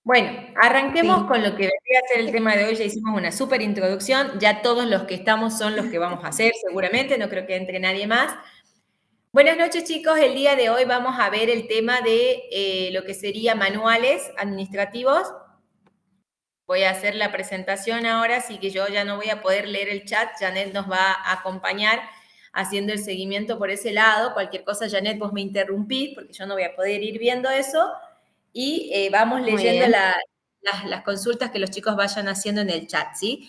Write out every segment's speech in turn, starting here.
Bueno, arranquemos Sí. con lo que vendría a ser el tema de hoy. Ya hicimos una súper introducción, ya todos los que estamos son los que vamos a hacer, seguramente, no creo que entre nadie más. Buenas noches, chicos. El día de hoy vamos a ver el tema de lo que sería manuales administrativos. Voy a hacer la presentación ahora, así que yo ya no voy a poder leer el chat. Janet nos va a acompañar haciendo el seguimiento por ese lado. Cualquier cosa, Janet, vos me interrumpís, porque yo no voy a poder ir viendo eso. Y vamos Muy leyendo bien. las consultas que los chicos vayan haciendo en el chat, ¿sí?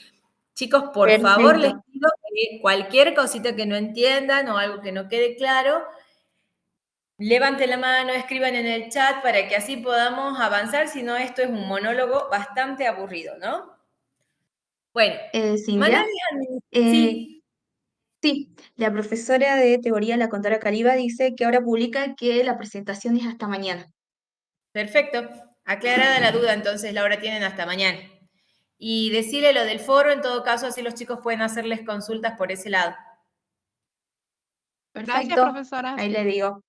Chicos, por favor, les Perfecto. pido que cualquier cosita que no entiendan o algo que no quede claro, levanten la mano, escriban en el chat para que así podamos avanzar, si no esto es un monólogo bastante aburrido, ¿no? Bueno, Cintia, manuales eh, sí, sí, la profesora de teoría, la contadora Caliba, dice que ahora publica que la presentación es hasta mañana. perfecto. Aclarada la duda, entonces, Laura, tienen hasta mañana. Y decirle lo del foro, en todo caso, así los chicos pueden hacerles consultas por ese lado. Gracias, Perfecto, profesora. ahí Sí. le digo.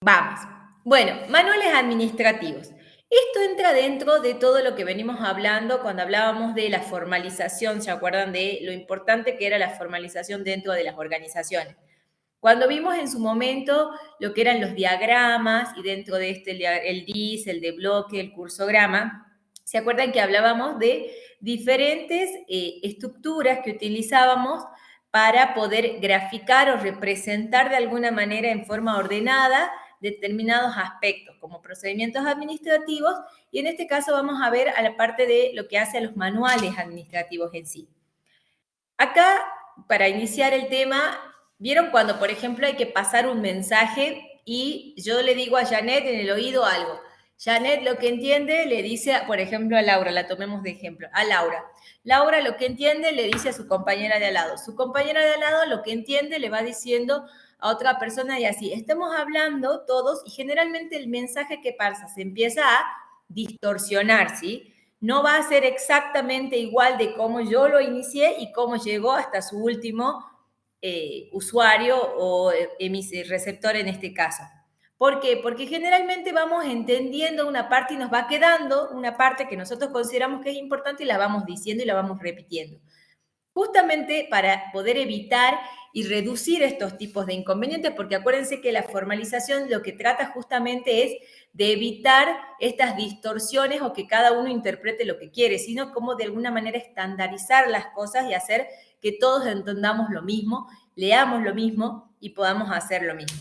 Vamos. Bueno, manuales administrativos. Esto entra dentro de todo lo que venimos hablando cuando hablábamos de la formalización, ¿se acuerdan de lo importante que era la formalización dentro de las organizaciones? Cuando vimos en su momento lo que eran los diagramas y dentro de este el DIS, el de bloque, el cursograma, ¿se acuerdan que hablábamos de diferentes estructuras que utilizábamos para poder graficar o representar de alguna manera en forma ordenada determinados aspectos como procedimientos administrativos y en este caso vamos a ver a la parte de lo que hace a los manuales administrativos en sí. Acá, para iniciar el tema, ¿vieron cuando, por ejemplo, hay que pasar un mensaje y yo le digo a Janet en el oído algo? Janet lo que entiende le dice, por ejemplo, a Laura, la tomemos de ejemplo, a Laura. Laura lo que entiende le dice a su compañera de al lado. Su compañera de al lado lo que entiende le va diciendo a otra persona y así. Estamos hablando todos y generalmente el mensaje que pasa se empieza a distorsionar, ¿sí? No va a ser exactamente igual de cómo yo lo inicié y cómo llegó hasta su último usuario o receptor en este caso. ¿Por qué? Porque generalmente vamos entendiendo una parte y nos va quedando una parte que nosotros consideramos que es importante y la vamos diciendo y la vamos repitiendo. Justamente para poder evitar y reducir estos tipos de inconvenientes, porque acuérdense que la formalización lo que trata justamente es de evitar estas distorsiones o que cada uno interprete lo que quiere, sino como de alguna manera estandarizar las cosas y hacer que todos entendamos lo mismo, leamos lo mismo y podamos hacer lo mismo.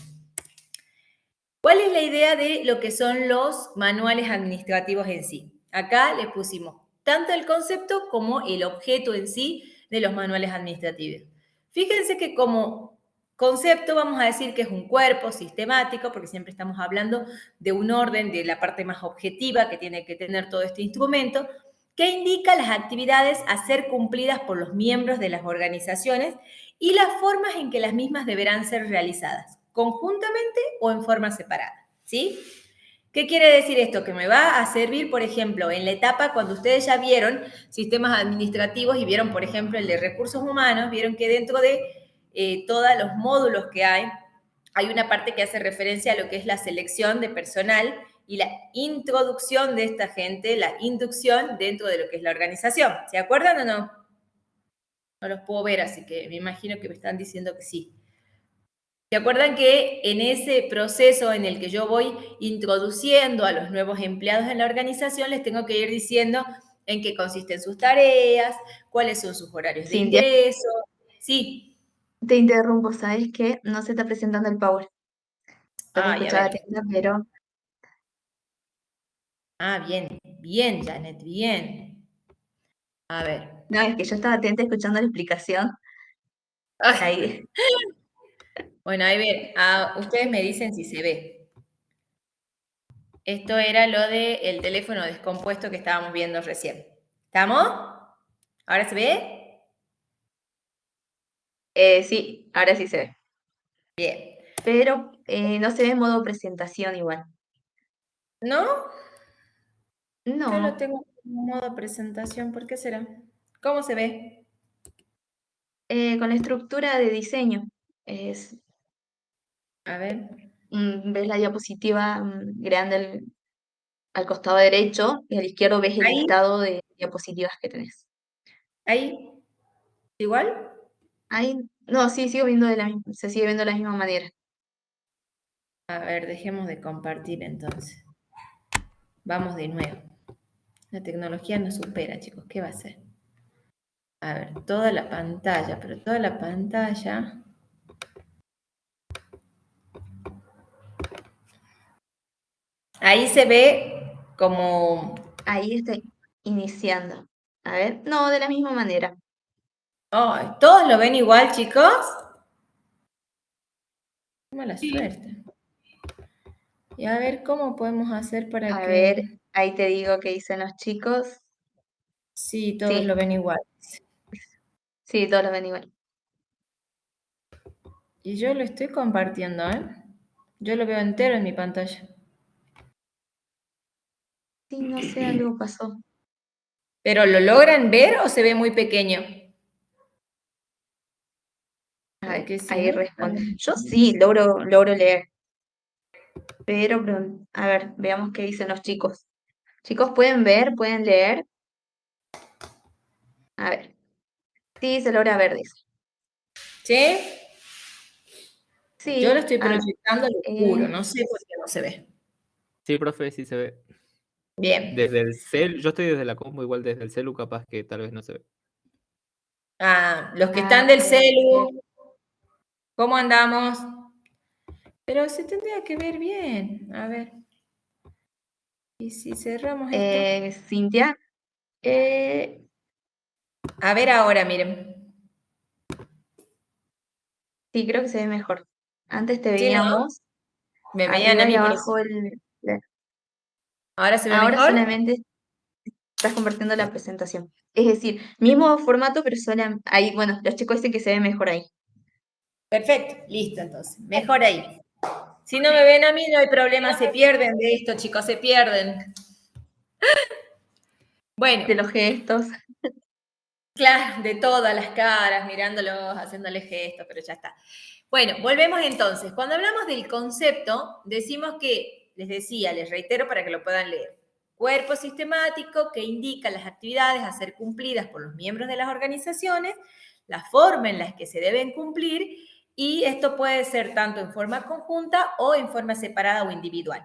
¿Cuál es la idea de lo que son los manuales administrativos en sí? Acá les pusimos tanto el concepto como el objeto en sí de los manuales administrativos. Fíjense que como concepto vamos a decir que es un cuerpo sistemático, porque siempre estamos hablando de un orden, de la parte más objetiva que tiene que tener todo este instrumento, que indica las actividades a ser cumplidas por los miembros de las organizaciones y las formas en que las mismas deberán ser realizadas, conjuntamente o en forma separada, ¿sí? ¿Qué quiere decir esto? Que me va a servir, por ejemplo, en la etapa cuando ustedes ya vieron sistemas administrativos y vieron, por ejemplo, el de recursos humanos, vieron que dentro de todos los módulos que hay una parte que hace referencia a lo que es la selección de personal y la introducción de esta gente, la inducción dentro de lo que es la organización. ¿Se acuerdan o no? No los puedo ver, así que me imagino que me están diciendo que sí. ¿Se acuerdan que en ese proceso en el que yo voy introduciendo a los nuevos empleados en la organización, les tengo que ir diciendo en qué consisten sus tareas, cuáles son sus horarios de Cintia, ingreso? Sí. te interrumpo, ¿sabes qué? No se está presentando el Power. Yo te Ay, a escuchaba ver. atenta, pero Ah, bien, bien, Janet, bien. A ver. no, es que yo estaba atenta escuchando la explicación. Ahí. Bueno, ahí ven. Ah, ustedes me dicen si se ve. Esto era lo del teléfono descompuesto que estábamos viendo recién. ¿Estamos? ¿Ahora se ve? Sí, ahora sí se ve. Bien. Pero no se ve en modo presentación igual. ¿No? Yo lo No, tengo como modo presentación. ¿Por qué será? ¿Cómo se ve? con la estructura de diseño. Es, A ver. ves la diapositiva grande al costado derecho y al izquierdo ves el Ahí, listado de diapositivas que tenés. ahí, igual. Ahí, no, sí, sigo viendo se sigue viendo de la misma manera. A ver, dejemos de compartir entonces. Vamos de nuevo. La tecnología nos supera, chicos. ¿Qué va a hacer? A ver, toda la pantalla, pero toda la pantalla. Ahí se ve como... Ahí está iniciando. A ver, no, de la misma manera. Ay, ¿todos lo ven igual, chicos? Qué mala suerte. Y a ver cómo podemos hacer para A que... ver, ahí te digo qué dicen los chicos. Sí, todos lo Sí, ven igual. sí, todos lo ven igual. Y yo lo estoy compartiendo, ¿eh? Yo lo veo entero en mi pantalla. Sí, no sé, algo pasó. ¿Pero lo logran ver o se ve muy pequeño? A ver, Porque si ahí no... responde. Yo sí, logro leer, pero a ver, veamos qué dicen los chicos. Chicos, ¿pueden ver? ¿Pueden leer? A ver, sí, se logra ver, dice. ¿Sí? Yo lo Sí, estoy proyectando al oscuro, no sé por qué no se ve. Sí, profe, sí se ve. Bien. Desde el cel, yo estoy desde la compu, igual desde el celu capaz que tal vez no se ve. Ah, los que están ah, del puede ser. celu, ¿cómo andamos? Pero se tendría que ver bien. A ver. ¿Y si cerramos esto? Cintia, eh, A ver ahora, miren. sí, creo que se ve mejor. Antes te ¿Sí, no? veíamos Me veían a arriba y mí, pero abajo ¿ahora se ve ahora mejor? solamente estás compartiendo la presentación. Es decir, mismo formato, pero ahí, bueno, los chicos dicen que se ve mejor ahí. Perfecto, listo entonces. Mejor ahí. Si no me ven a mí, no hay problema, se pierden de esto, chicos, se pierden. Bueno, De los gestos. claro, de todas las caras, mirándolos, haciéndoles gestos, pero ya está. Bueno, volvemos entonces. Cuando hablamos del concepto, decimos que, les decía, les reitero para que lo puedan leer, cuerpo sistemático que indica las actividades a ser cumplidas por los miembros de las organizaciones, la forma en la que se deben cumplir, y esto puede ser tanto en forma conjunta o en forma separada o individual.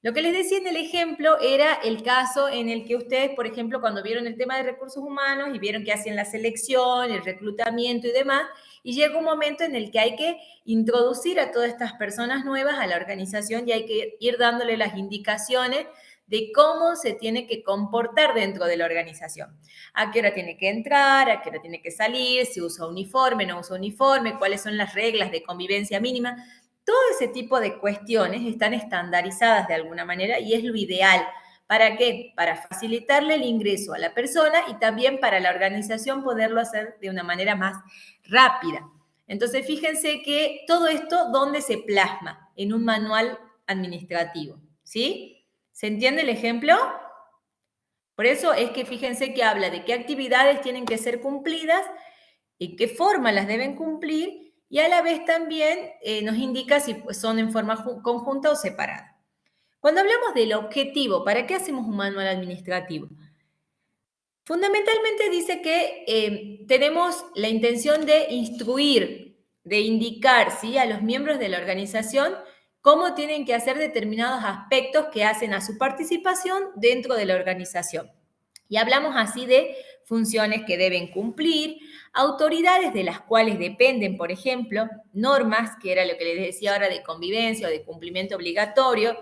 Lo que les decía en el ejemplo era el caso en el que ustedes, por ejemplo, cuando vieron el tema de recursos humanos y vieron que hacían la selección, el reclutamiento y demás, y llega un momento en el que hay que introducir a todas estas personas nuevas a la organización y hay que ir dándole las indicaciones de cómo se tiene que comportar dentro de la organización. A qué hora tiene que entrar, a qué hora tiene que salir, si usa uniforme, no usa uniforme, cuáles son las reglas de convivencia mínima. Todo ese tipo de cuestiones están estandarizadas de alguna manera y es lo ideal. ¿Para qué? Para facilitarle el ingreso a la persona y también para la organización poderlo hacer de una manera más rápida. Entonces, fíjense que todo esto, ¿dónde se plasma? En un manual administrativo, ¿sí? ¿Se entiende el ejemplo? Por eso es que fíjense que habla de qué actividades tienen que ser cumplidas y qué forma las deben cumplir y a la vez también nos indica si son en forma conjunta o separada. Cuando hablamos del objetivo, ¿para qué hacemos un manual administrativo? Fundamentalmente dice que tenemos la intención de instruir, de indicar, ¿sí?, a los miembros de la organización cómo tienen que hacer determinados aspectos que hacen a su participación dentro de la organización. Y hablamos así de funciones que deben cumplir, autoridades de las cuales dependen, por ejemplo, normas, que era lo que les decía ahora de convivencia o de cumplimiento obligatorio,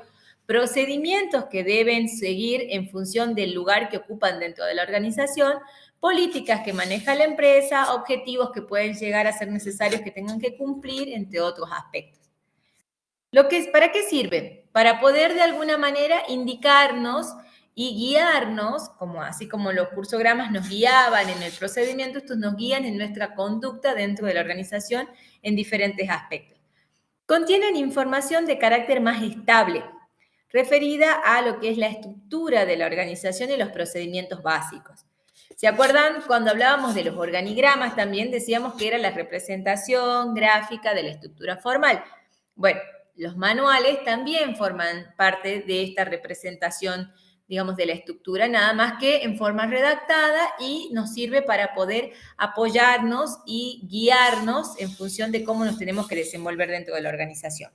procedimientos que deben seguir en función del lugar que ocupan dentro de la organización, políticas que maneja la empresa, objetivos que pueden llegar a ser necesarios que tengan que cumplir, entre otros aspectos. ¿Para qué sirve? Para poder de alguna manera indicarnos y guiarnos, así como los cursogramas nos guiaban en el procedimiento, estos nos guían en nuestra conducta dentro de la organización en diferentes aspectos. Contienen información de carácter más estable, referida a lo que es la estructura de la organización y los procedimientos básicos. ¿Se acuerdan cuando hablábamos de los organigramas? También decíamos que era la representación gráfica de la estructura formal. Bueno, los manuales también forman parte de esta representación digamos, de la estructura, nada más que en forma redactada y nos sirve para poder apoyarnos y guiarnos en función de cómo nos tenemos que desenvolver dentro de la organización.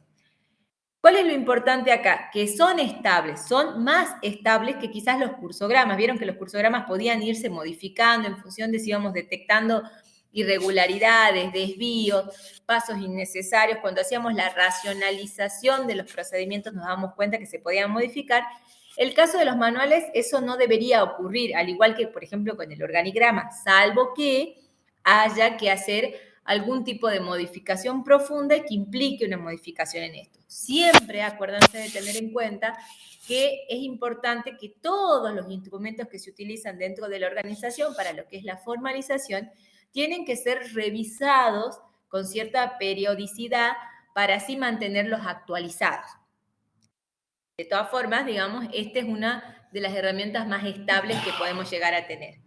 ¿Cuál es lo importante acá? Que son estables, son más estables que quizás los cursogramas. Vieron que los cursogramas podían irse modificando en función de si íbamos detectando irregularidades, desvíos, pasos innecesarios. Cuando hacíamos la racionalización de los procedimientos nos damos cuenta que se podían modificar. El caso de los manuales, eso no debería ocurrir, al igual que, por ejemplo, con el organigrama, salvo que haya que hacer algún tipo de modificación profunda y que implique una modificación en esto. Siempre acuérdense de tener en cuenta que es importante que todos los instrumentos que se utilizan dentro de la organización para lo que es la formalización tienen que ser revisados con cierta periodicidad para así mantenerlos actualizados. De todas formas, digamos, esta es una de las herramientas más estables que podemos llegar a tener.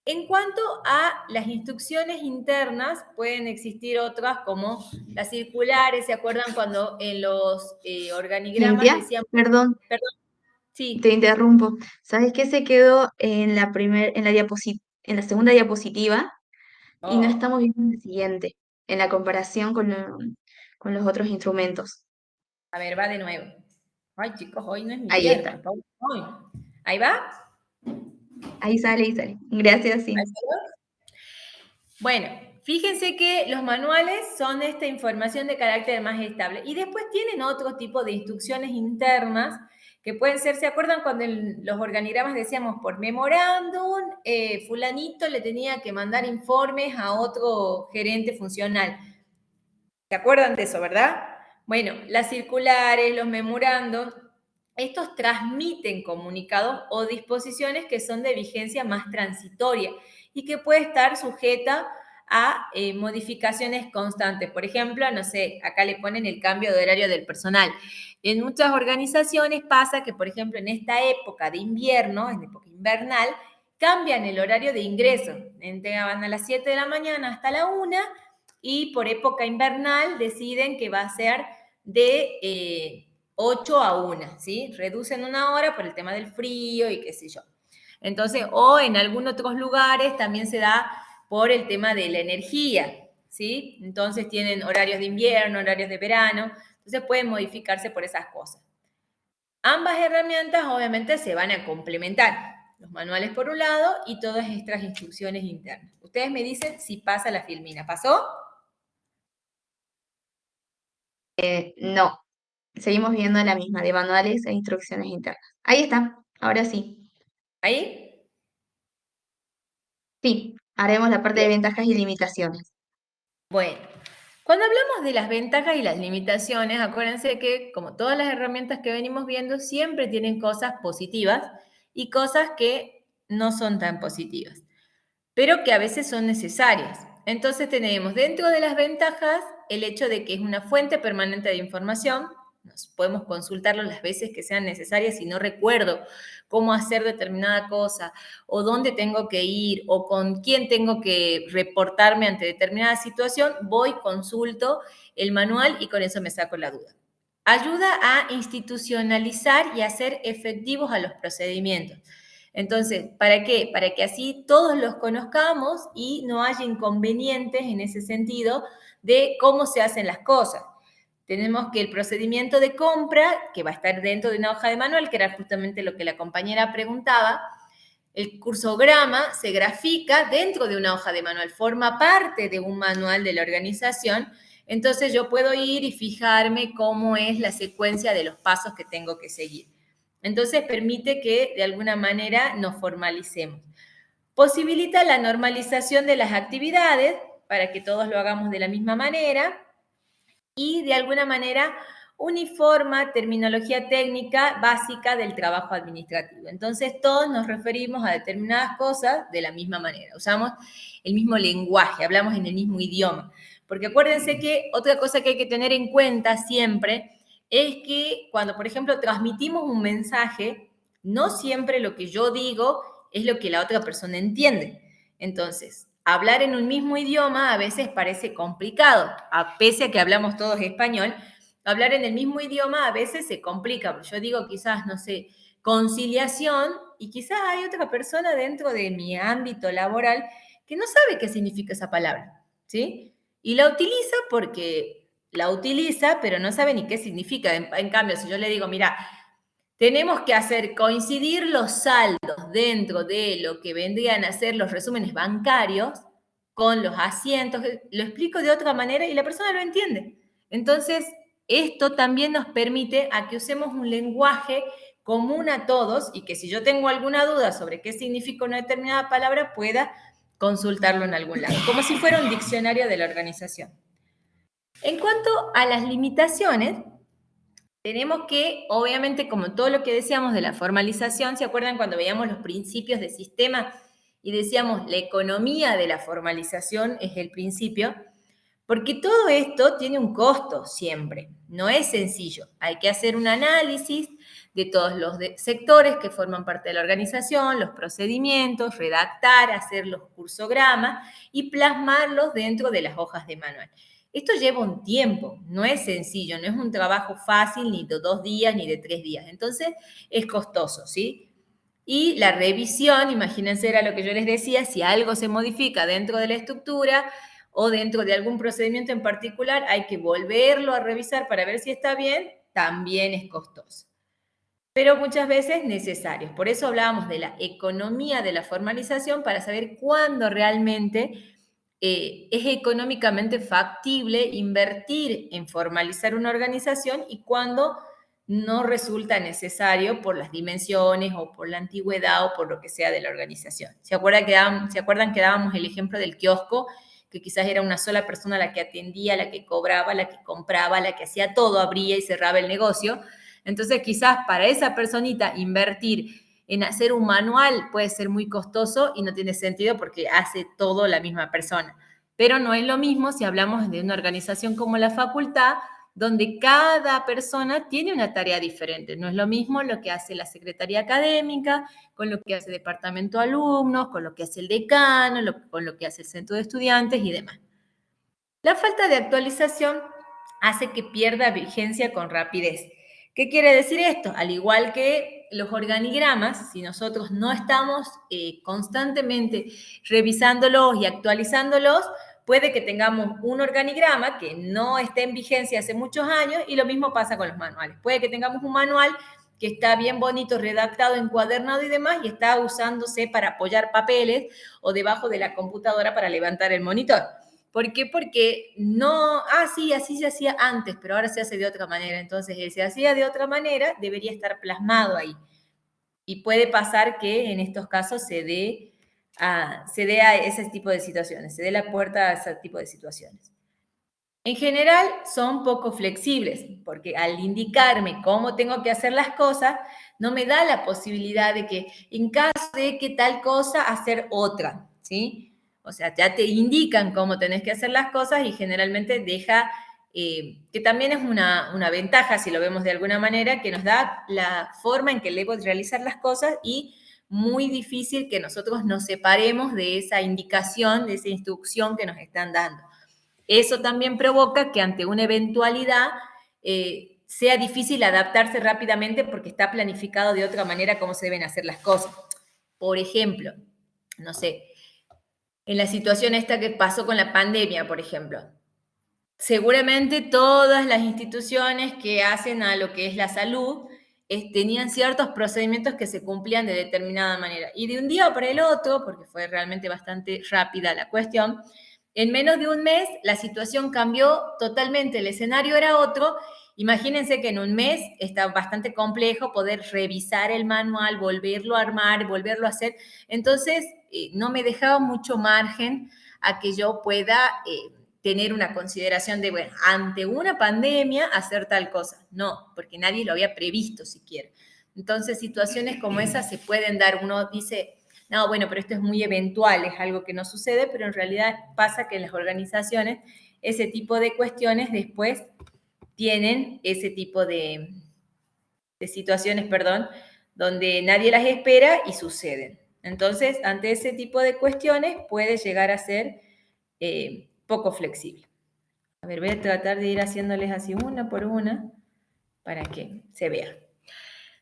En cuanto a las instrucciones internas, pueden existir otras como las circulares. ¿Se acuerdan cuando en los organigramas Cintia, decíamos... perdón, Perdón, te sí. interrumpo. ¿Sabes qué se quedó en en la segunda diapositiva? Y no Oh, estamos viendo en la siguiente, en la comparación con los otros instrumentos. a ver, va de nuevo. Ay, chicos, hoy no es mi Ahí está. viernes. Hoy. ¿Ahí va? Ahí sale, ahí sale. Gracias, ¿Ahí sí. salió? Bueno, fíjense que los manuales son esta información de carácter más estable y después tienen otro tipo de instrucciones internas que pueden ser, ¿se acuerdan cuando en los organigramas decíamos por memorándum, fulanito le tenía que mandar informes a otro gerente funcional? ¿Se acuerdan de eso, verdad? Bueno, las circulares, los memorándum, estos transmiten comunicados o disposiciones que son de vigencia más transitoria y que puede estar sujeta a modificaciones constantes. Por ejemplo, no sé, acá le ponen el cambio de horario del personal. En muchas organizaciones pasa que, por ejemplo, en esta época de invierno, en época invernal, cambian el horario de ingreso. Van a las 7 de la mañana hasta la 1 y por época invernal deciden que va a ser de 8 a 1, ¿sí? Reducen una hora por el tema del frío y qué sé yo. Entonces, o en algunos otros lugares también se da por el tema de la energía, ¿sí? Entonces tienen horarios de invierno, horarios de verano, entonces pueden modificarse por esas cosas. Ambas herramientas obviamente se van a complementar, los manuales por un lado y todas estas instrucciones internas. Ustedes me dicen si pasa la filmina. ¿Pasó? No, seguimos viendo la misma, de manuales e instrucciones internas. Ahí está, ahora sí. ¿Ahí? Sí, haremos la parte de Bien. ventajas y limitaciones. Bueno, cuando hablamos de las ventajas y las limitaciones, acuérdense que como todas las herramientas que venimos viendo, siempre tienen cosas positivas y cosas que no son tan positivas, pero que a veces son necesarias. Entonces tenemos dentro de las ventajas el hecho de que es una fuente permanente de información. Nos podemos consultarlo las veces que sean necesarias si no recuerdo cómo hacer determinada cosa o dónde tengo que ir o con quién tengo que reportarme ante determinada situación, voy, consulto el manual y con eso me saco la duda. Ayuda a institucionalizar y hacer efectivos a los procedimientos. Entonces, ¿para qué? Para que así todos los conozcamos y no haya inconvenientes en ese sentido de cómo se hacen las cosas. Tenemos que el procedimiento de compra, que va a estar dentro de una hoja de manual, que era justamente lo que la compañera preguntaba, el cursograma se grafica dentro de una hoja de manual, forma parte de un manual de la organización, entonces yo puedo ir y fijarme cómo es la secuencia de los pasos que tengo que seguir. Entonces permite que de alguna manera nos formalicemos. Posibilita la normalización de las actividades para que todos lo hagamos de la misma manera y de alguna manera uniforma terminología técnica básica del trabajo administrativo. Entonces todos nos referimos a determinadas cosas de la misma manera, usamos el mismo lenguaje, hablamos en el mismo idioma. Porque acuérdense que otra cosa que hay que tener en cuenta siempre es que cuando, por ejemplo, transmitimos un mensaje, no siempre lo que yo digo es lo que la otra persona entiende. Entonces, hablar en un mismo idioma a veces parece complicado, a pese a que hablamos todos español, hablar en el mismo idioma a veces se complica. Yo digo quizás, no sé, conciliación, y quizás hay otra persona dentro de mi ámbito laboral que no sabe qué significa esa palabra, ¿sí? Y la utiliza porque la utiliza, pero no sabe ni qué significa. En cambio, si yo le digo, mira, tenemos que hacer coincidir los saldos dentro de lo que vendrían a ser los resúmenes bancarios con los asientos, lo explico de otra manera y la persona lo entiende. Entonces, esto también nos permite a que usemos un lenguaje común a todos y que si yo tengo alguna duda sobre qué significa una determinada palabra, pueda consultarlo en algún lado, como si fuera un diccionario de la organización. En cuanto a las limitaciones, tenemos que, obviamente, como todo lo que decíamos de la formalización, ¿se acuerdan cuando veíamos los principios de sistema y decíamos la economía de la formalización es el principio? Porque todo esto tiene un costo siempre, no es sencillo. Hay que hacer un análisis de todos los sectores que forman parte de la organización, los procedimientos, redactar, hacer los cursogramas y plasmarlos dentro de las hojas de manual. Esto lleva un tiempo, no es sencillo, no es un trabajo fácil ni de 2 días ni de 3 días. Entonces, es costoso, ¿sí? Y la revisión, imagínense, era lo que yo les decía, si algo se modifica dentro de la estructura o dentro de algún procedimiento en particular, hay que volverlo a revisar para ver si está bien, también es costoso. Pero muchas veces necesario. Por eso hablábamos de la economía de la formalización para saber cuándo realmente es económicamente factible invertir en formalizar una organización y cuándo no resulta necesario por las dimensiones o por la antigüedad o por lo que sea de la organización. ¿Se acuerdan que dábamos el ejemplo del kiosco? Que quizás era una sola persona la que atendía, la que cobraba, la que compraba, la que hacía todo, abría y cerraba el negocio. Entonces, quizás para esa personita invertir en hacer un manual puede ser muy costoso y no tiene sentido porque hace todo la misma persona. Pero no es lo mismo si hablamos de una organización como la facultad, donde cada persona tiene una tarea diferente. No es lo mismo lo que hace la secretaría académica, con lo que hace el departamento de alumnos, con lo que hace el decano, con lo que hace el centro de estudiantes y demás. La falta de actualización hace que pierda vigencia con rapidez. ¿Qué quiere decir esto? Al igual que los organigramas, si nosotros no estamos constantemente revisándolos y actualizándolos, puede que tengamos un organigrama que no esté en vigencia hace muchos años y lo mismo pasa con los manuales. Puede que tengamos un manual que está bien bonito, redactado, encuadernado y demás, y está usándose para apoyar papeles o debajo de la computadora para levantar el monitor. ¿Por qué? Porque no, sí, así se hacía antes, pero ahora se hace de otra manera. Entonces, el se hacía de otra manera debería estar plasmado ahí. Y puede pasar que en estos casos se dé a ese tipo de situaciones, se dé la puerta a ese tipo de situaciones. En general, son poco flexibles, porque al indicarme cómo tengo que hacer las cosas, no me da la posibilidad de que en caso de que tal cosa, hacer otra, ¿sí? O sea, ya te indican cómo tenés que hacer las cosas y generalmente deja, que también es una ventaja, si lo vemos de alguna manera, que nos da la forma en que debemos realizar las cosas y muy difícil que nosotros nos separemos de esa indicación, de esa instrucción que nos están dando. Eso también provoca que ante una eventualidad sea difícil adaptarse rápidamente porque está planificado de otra manera cómo se deben hacer las cosas. Por ejemplo, no sé, en la situación esta que pasó con la pandemia, por ejemplo, seguramente todas las instituciones que hacen a lo que es la salud tenían ciertos procedimientos que se cumplían de determinada manera. Y de un día para el otro, porque fue realmente bastante rápida la cuestión, en menos de un mes la situación cambió totalmente, el escenario era otro. Imagínense que en un mes está bastante complejo poder revisar el manual, volverlo a armar, volverlo a hacer. Entonces, no me dejaba mucho margen a que yo pueda tener una consideración de, bueno, ante una pandemia hacer tal cosa. No, porque nadie lo había previsto siquiera. Entonces, situaciones como esas se pueden dar. Uno dice, no, bueno, pero esto es muy eventual, es algo que no sucede, pero en realidad pasa que en las organizaciones ese tipo de cuestiones después tienen ese tipo de situaciones, donde nadie las espera y suceden. Entonces, ante ese tipo de cuestiones puede llegar a ser poco flexible. A ver, voy a tratar de ir haciéndoles así una por una para que se vea.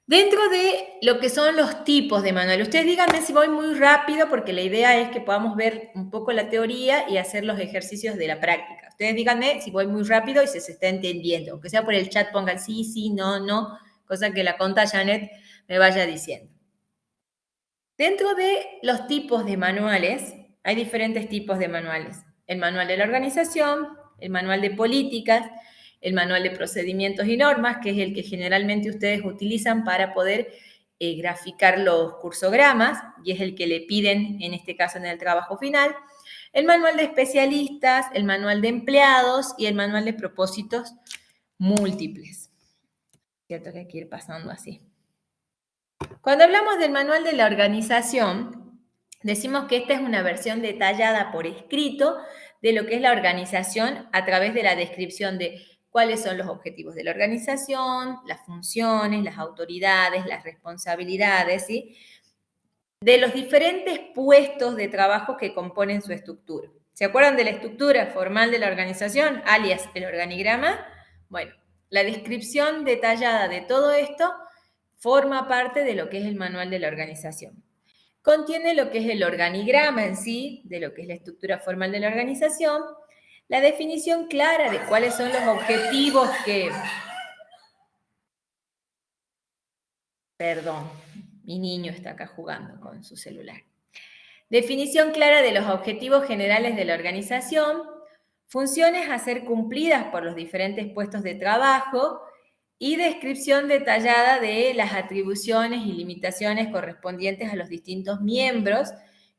Dentro de lo que son los tipos de manual, ustedes díganme si voy muy rápido, porque la idea es que podamos ver un poco la teoría y hacer los ejercicios de la práctica. Ustedes díganme si voy muy rápido y si se está entendiendo. Aunque sea por el chat, pongan sí, sí, no, no, cosa que la conta Janet me vaya diciendo. Dentro de los tipos de manuales, hay diferentes tipos de manuales. El manual de la organización, el manual de políticas, el manual de procedimientos y normas, que es el que generalmente ustedes utilizan para poder graficar los cursogramas, y es el que le piden, en este caso, en el trabajo final. El manual de especialistas, el manual de empleados y el manual de propósitos múltiples. Cierto que hay que ir pasando así. Cuando hablamos del manual de la organización, decimos que esta es una versión detallada por escrito de lo que es la organización a través de la descripción de cuáles son los objetivos de la organización, las funciones, las autoridades, las responsabilidades, ¿sí? De los diferentes puestos de trabajo que componen su estructura. ¿Se acuerdan de la estructura formal de la organización, alias el organigrama? Bueno, la descripción detallada de todo esto forma parte de lo que es el manual de la organización. Contiene lo que es el organigrama en sí, de lo que es la estructura formal de la organización, la definición clara de cuáles son los objetivos que... Perdón, mi niño está acá jugando con su celular. Definición clara de los objetivos generales de la organización, funciones a ser cumplidas por los diferentes puestos de trabajo y descripción detallada de las atribuciones y limitaciones correspondientes a los distintos miembros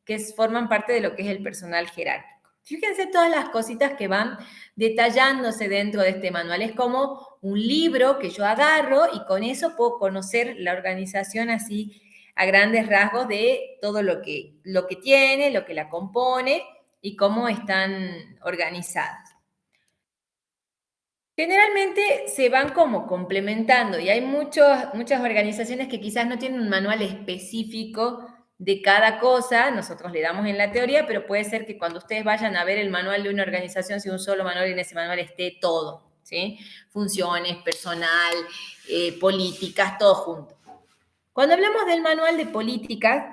que forman parte de lo que es el personal jerárquico. Fíjense todas las cositas que van detallándose dentro de este manual. Es como un libro que yo agarro y con eso puedo conocer la organización así a grandes rasgos de todo lo que tiene, lo que la compone y cómo están organizadas. Generalmente se van como complementando y hay muchas organizaciones que quizás no tienen un manual específico de cada cosa, nosotros le damos en la teoría, pero puede ser que cuando ustedes vayan a ver el manual de una organización sea un solo manual y en ese manual esté todo, ¿sí? Funciones, personal, políticas, todo junto. Cuando hablamos del manual de políticas,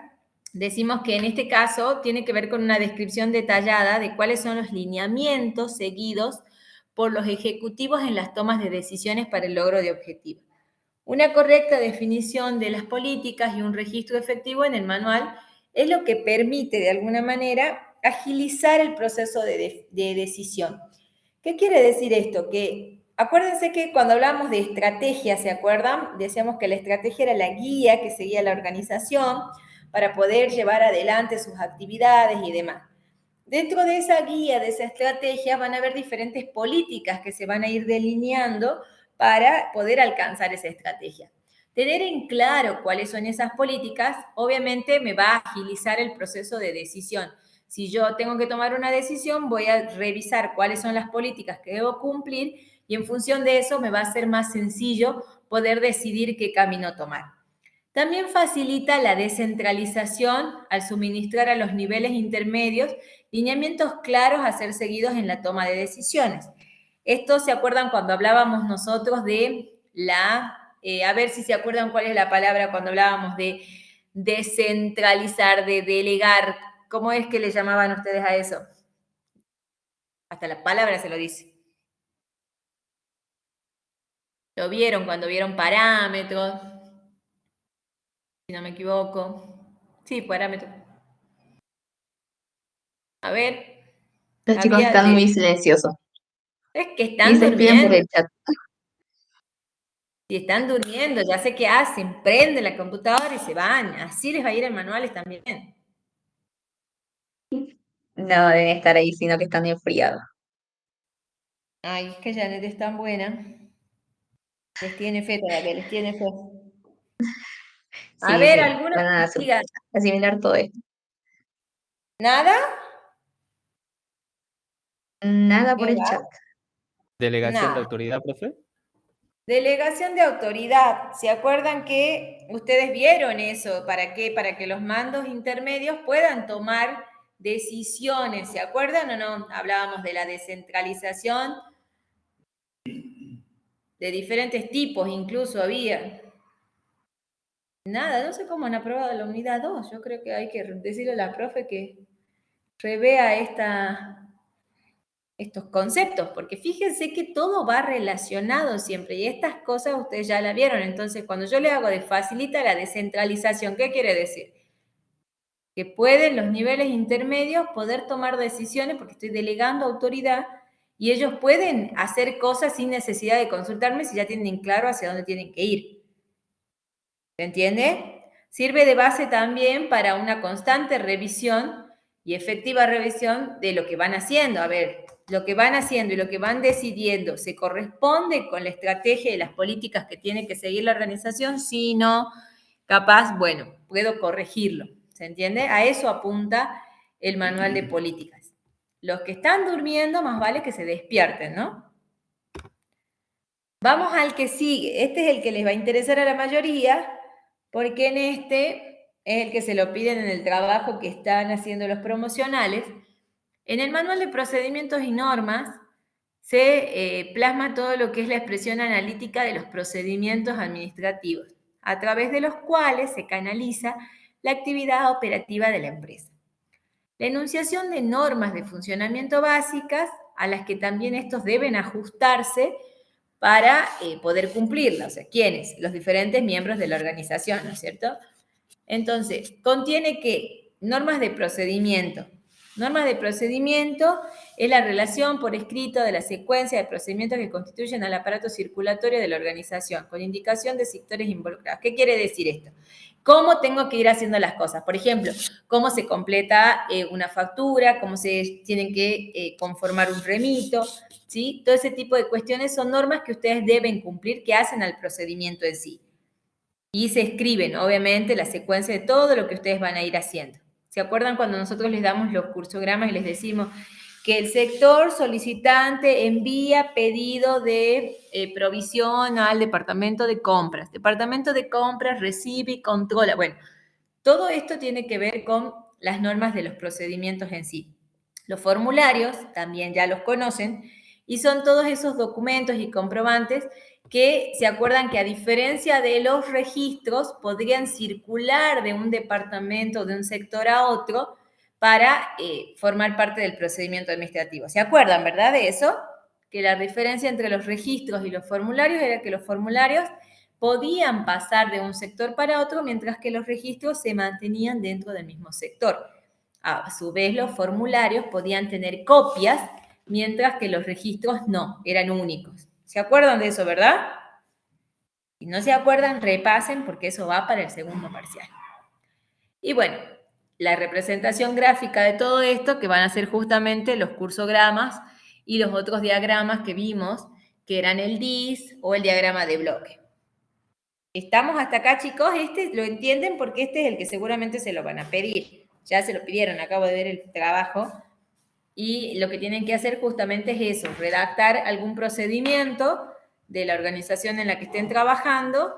decimos que en este caso tiene que ver con una descripción detallada de cuáles son los lineamientos seguidos por los ejecutivos en las tomas de decisiones para el logro de objetivos. Una correcta definición de las políticas y un registro efectivo en el manual es lo que permite, de alguna manera, agilizar el proceso de decisión. ¿Qué quiere decir esto? Que acuérdense que cuando hablamos de estrategia, ¿se acuerdan? Decíamos que la estrategia era la guía que seguía la organización para poder llevar adelante sus actividades y demás. Dentro de esa guía, de esa estrategia, van a haber diferentes políticas que se van a ir delineando para poder alcanzar esa estrategia. Tener en claro cuáles son esas políticas, obviamente me va a agilizar el proceso de decisión. Si yo tengo que tomar una decisión, voy a revisar cuáles son las políticas que debo cumplir y en función de eso me va a ser más sencillo poder decidir qué camino tomar. También facilita la descentralización al suministrar a los niveles intermedios lineamientos claros a ser seguidos en la toma de decisiones. Esto se acuerdan cuando hablábamos nosotros de a ver si se acuerdan cuál es la palabra cuando hablábamos de descentralizar, de delegar. ¿Cómo es que le llamaban ustedes a eso? Hasta la palabra se lo dice. Lo vieron cuando vieron parámetros, si no me equivoco. Sí, parámetros. A ver. Los chicos están muy silenciosos. Es que Y están se despiden por durmiendo. el chat. Si están durmiendo, ya sé qué hacen, prenden la computadora y se van. Así les va a ir en manuales también. No deben estar ahí, sino que están enfriados. Ay, es que Janet es tan buena. Les tiene fe todavía, les tiene fe. A Sí, ver, sí, algunos van a que digan, asimilar todo esto. ¿nada? Nada por ¿Qué el va? chat. Delegación de Nada. autoridad, profe. Delegación de autoridad. ¿Se acuerdan que ustedes vieron eso? ¿Para qué? Para que los mandos intermedios puedan tomar decisiones. ¿Se acuerdan o no? Hablábamos de la descentralización de diferentes tipos, incluso había. Nada, no sé cómo han aprobado la unidad 2. Yo creo que hay que decirle a la profe que revea estos conceptos, porque fíjense que todo va relacionado siempre y estas cosas ustedes ya la vieron. Entonces, cuando yo le hago de facilita la descentralización, ¿qué quiere decir? Que pueden los niveles intermedios poder tomar decisiones porque estoy delegando autoridad y ellos pueden hacer cosas sin necesidad de consultarme si ya tienen claro hacia dónde tienen que ir. ¿Se entiende? Sirve de base también para una constante revisión y efectiva revisión de lo que van haciendo. A ver, lo que van haciendo y lo que van decidiendo, ¿se corresponde con la estrategia y las políticas que tiene que seguir la organización? Si no, capaz, bueno, puedo corregirlo. ¿Se entiende? A eso apunta el manual de políticas. Los que están durmiendo, más vale que se despierten, ¿no? Vamos al que sigue. Este es el que les va a interesar a la mayoría, porque en este es el que se lo piden en el trabajo que están haciendo los promocionales. En el manual de procedimientos y normas se plasma todo lo que es la expresión analítica de los procedimientos administrativos, a través de los cuales se canaliza la actividad operativa de la empresa. La enunciación de normas de funcionamiento básicas a las que también estos deben ajustarse para poder cumplirla. O sea, ¿quiénes? Los diferentes miembros de la organización, ¿no es cierto? Entonces, contiene ¿qué? Normas de procedimiento. Normas de procedimiento es la relación por escrito de la secuencia de procedimientos que constituyen al aparato circulatorio de la organización, con indicación de sectores involucrados. ¿Qué quiere decir esto? ¿Cómo tengo que ir haciendo las cosas? Por ejemplo, cómo se completa una factura, cómo se tienen que conformar un remito, ¿sí? Todo ese tipo de cuestiones son normas que ustedes deben cumplir, que hacen al procedimiento en sí. Y se escriben, obviamente, la secuencia de todo lo que ustedes van a ir haciendo. ¿Se acuerdan cuando nosotros les damos los cursogramas y les decimos que el sector solicitante envía pedido de provisión al departamento de compras? Departamento de compras recibe y controla. Bueno, todo esto tiene que ver con las normas de los procedimientos en sí. Los formularios también ya los conocen y son todos esos documentos y comprobantes que se acuerdan que a diferencia de los registros podrían circular de un departamento, de un sector a otro para formar parte del procedimiento administrativo. ¿Se acuerdan, verdad, de eso? Que la diferencia entre los registros y los formularios era que los formularios podían pasar de un sector para otro, mientras que los registros se mantenían dentro del mismo sector. A su vez, los formularios podían tener copias, mientras que los registros no, eran únicos. ¿Se acuerdan de eso, verdad? Si no se acuerdan, repasen porque eso va para el segundo parcial. Y bueno, la representación gráfica de todo esto, que van a ser justamente los cursogramas y los otros diagramas que vimos, que eran el DIS o el diagrama de bloque. ¿Estamos hasta acá, chicos? Este lo entienden porque este es el que seguramente se lo van a pedir. Ya se lo pidieron, acabo de ver el trabajo. Y lo que tienen que hacer justamente es eso, redactar algún procedimiento de la organización en la que estén trabajando,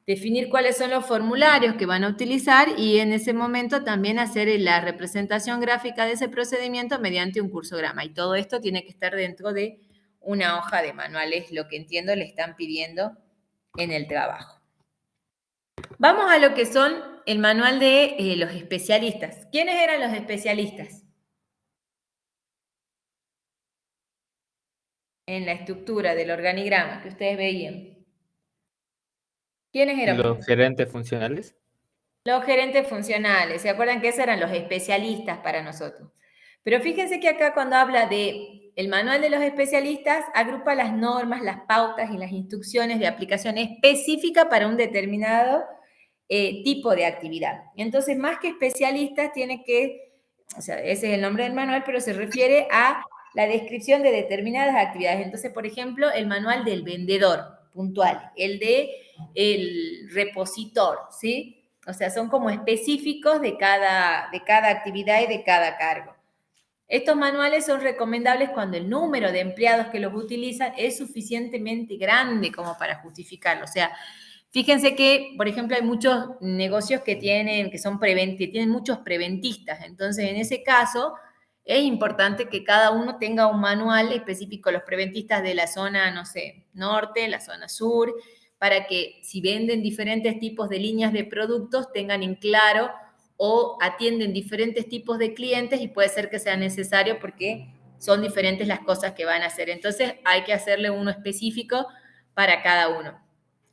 definir cuáles son los formularios que van a utilizar y en ese momento también hacer la representación gráfica de ese procedimiento mediante un cursograma. Y todo esto tiene que estar dentro de una hoja de manuales, lo que entiendo le están pidiendo en el trabajo. Vamos a lo que son el manual de los especialistas. ¿Quiénes eran los especialistas? En la estructura del organigrama que ustedes veían. ¿Quiénes eran? Los gerentes funcionales. Los gerentes funcionales. ¿Se acuerdan que esos eran los especialistas para nosotros? Pero fíjense que acá cuando habla de el manual de los especialistas, agrupa las normas, las pautas y las instrucciones de aplicación específica para un determinado tipo de actividad. Entonces, más que especialistas, tiene que, o sea, ese es el nombre del manual, pero se refiere a la descripción de determinadas actividades. Entonces, por ejemplo, el manual del vendedor puntual, el de el repositor, ¿sí? O sea, son como específicos de cada actividad y de cada cargo. Estos manuales son recomendables cuando el número de empleados que los utilizan es suficientemente grande como para justificarlo. O sea, fíjense que, por ejemplo, hay muchos negocios que tienen muchos preventistas. Entonces, en ese caso, es importante que cada uno tenga un manual específico. Los preventistas de la zona, no sé, norte, la zona sur, para que si venden diferentes tipos de líneas de productos tengan en claro o atienden diferentes tipos de clientes y puede ser que sea necesario porque son diferentes las cosas que van a hacer. Entonces hay que hacerle uno específico para cada uno.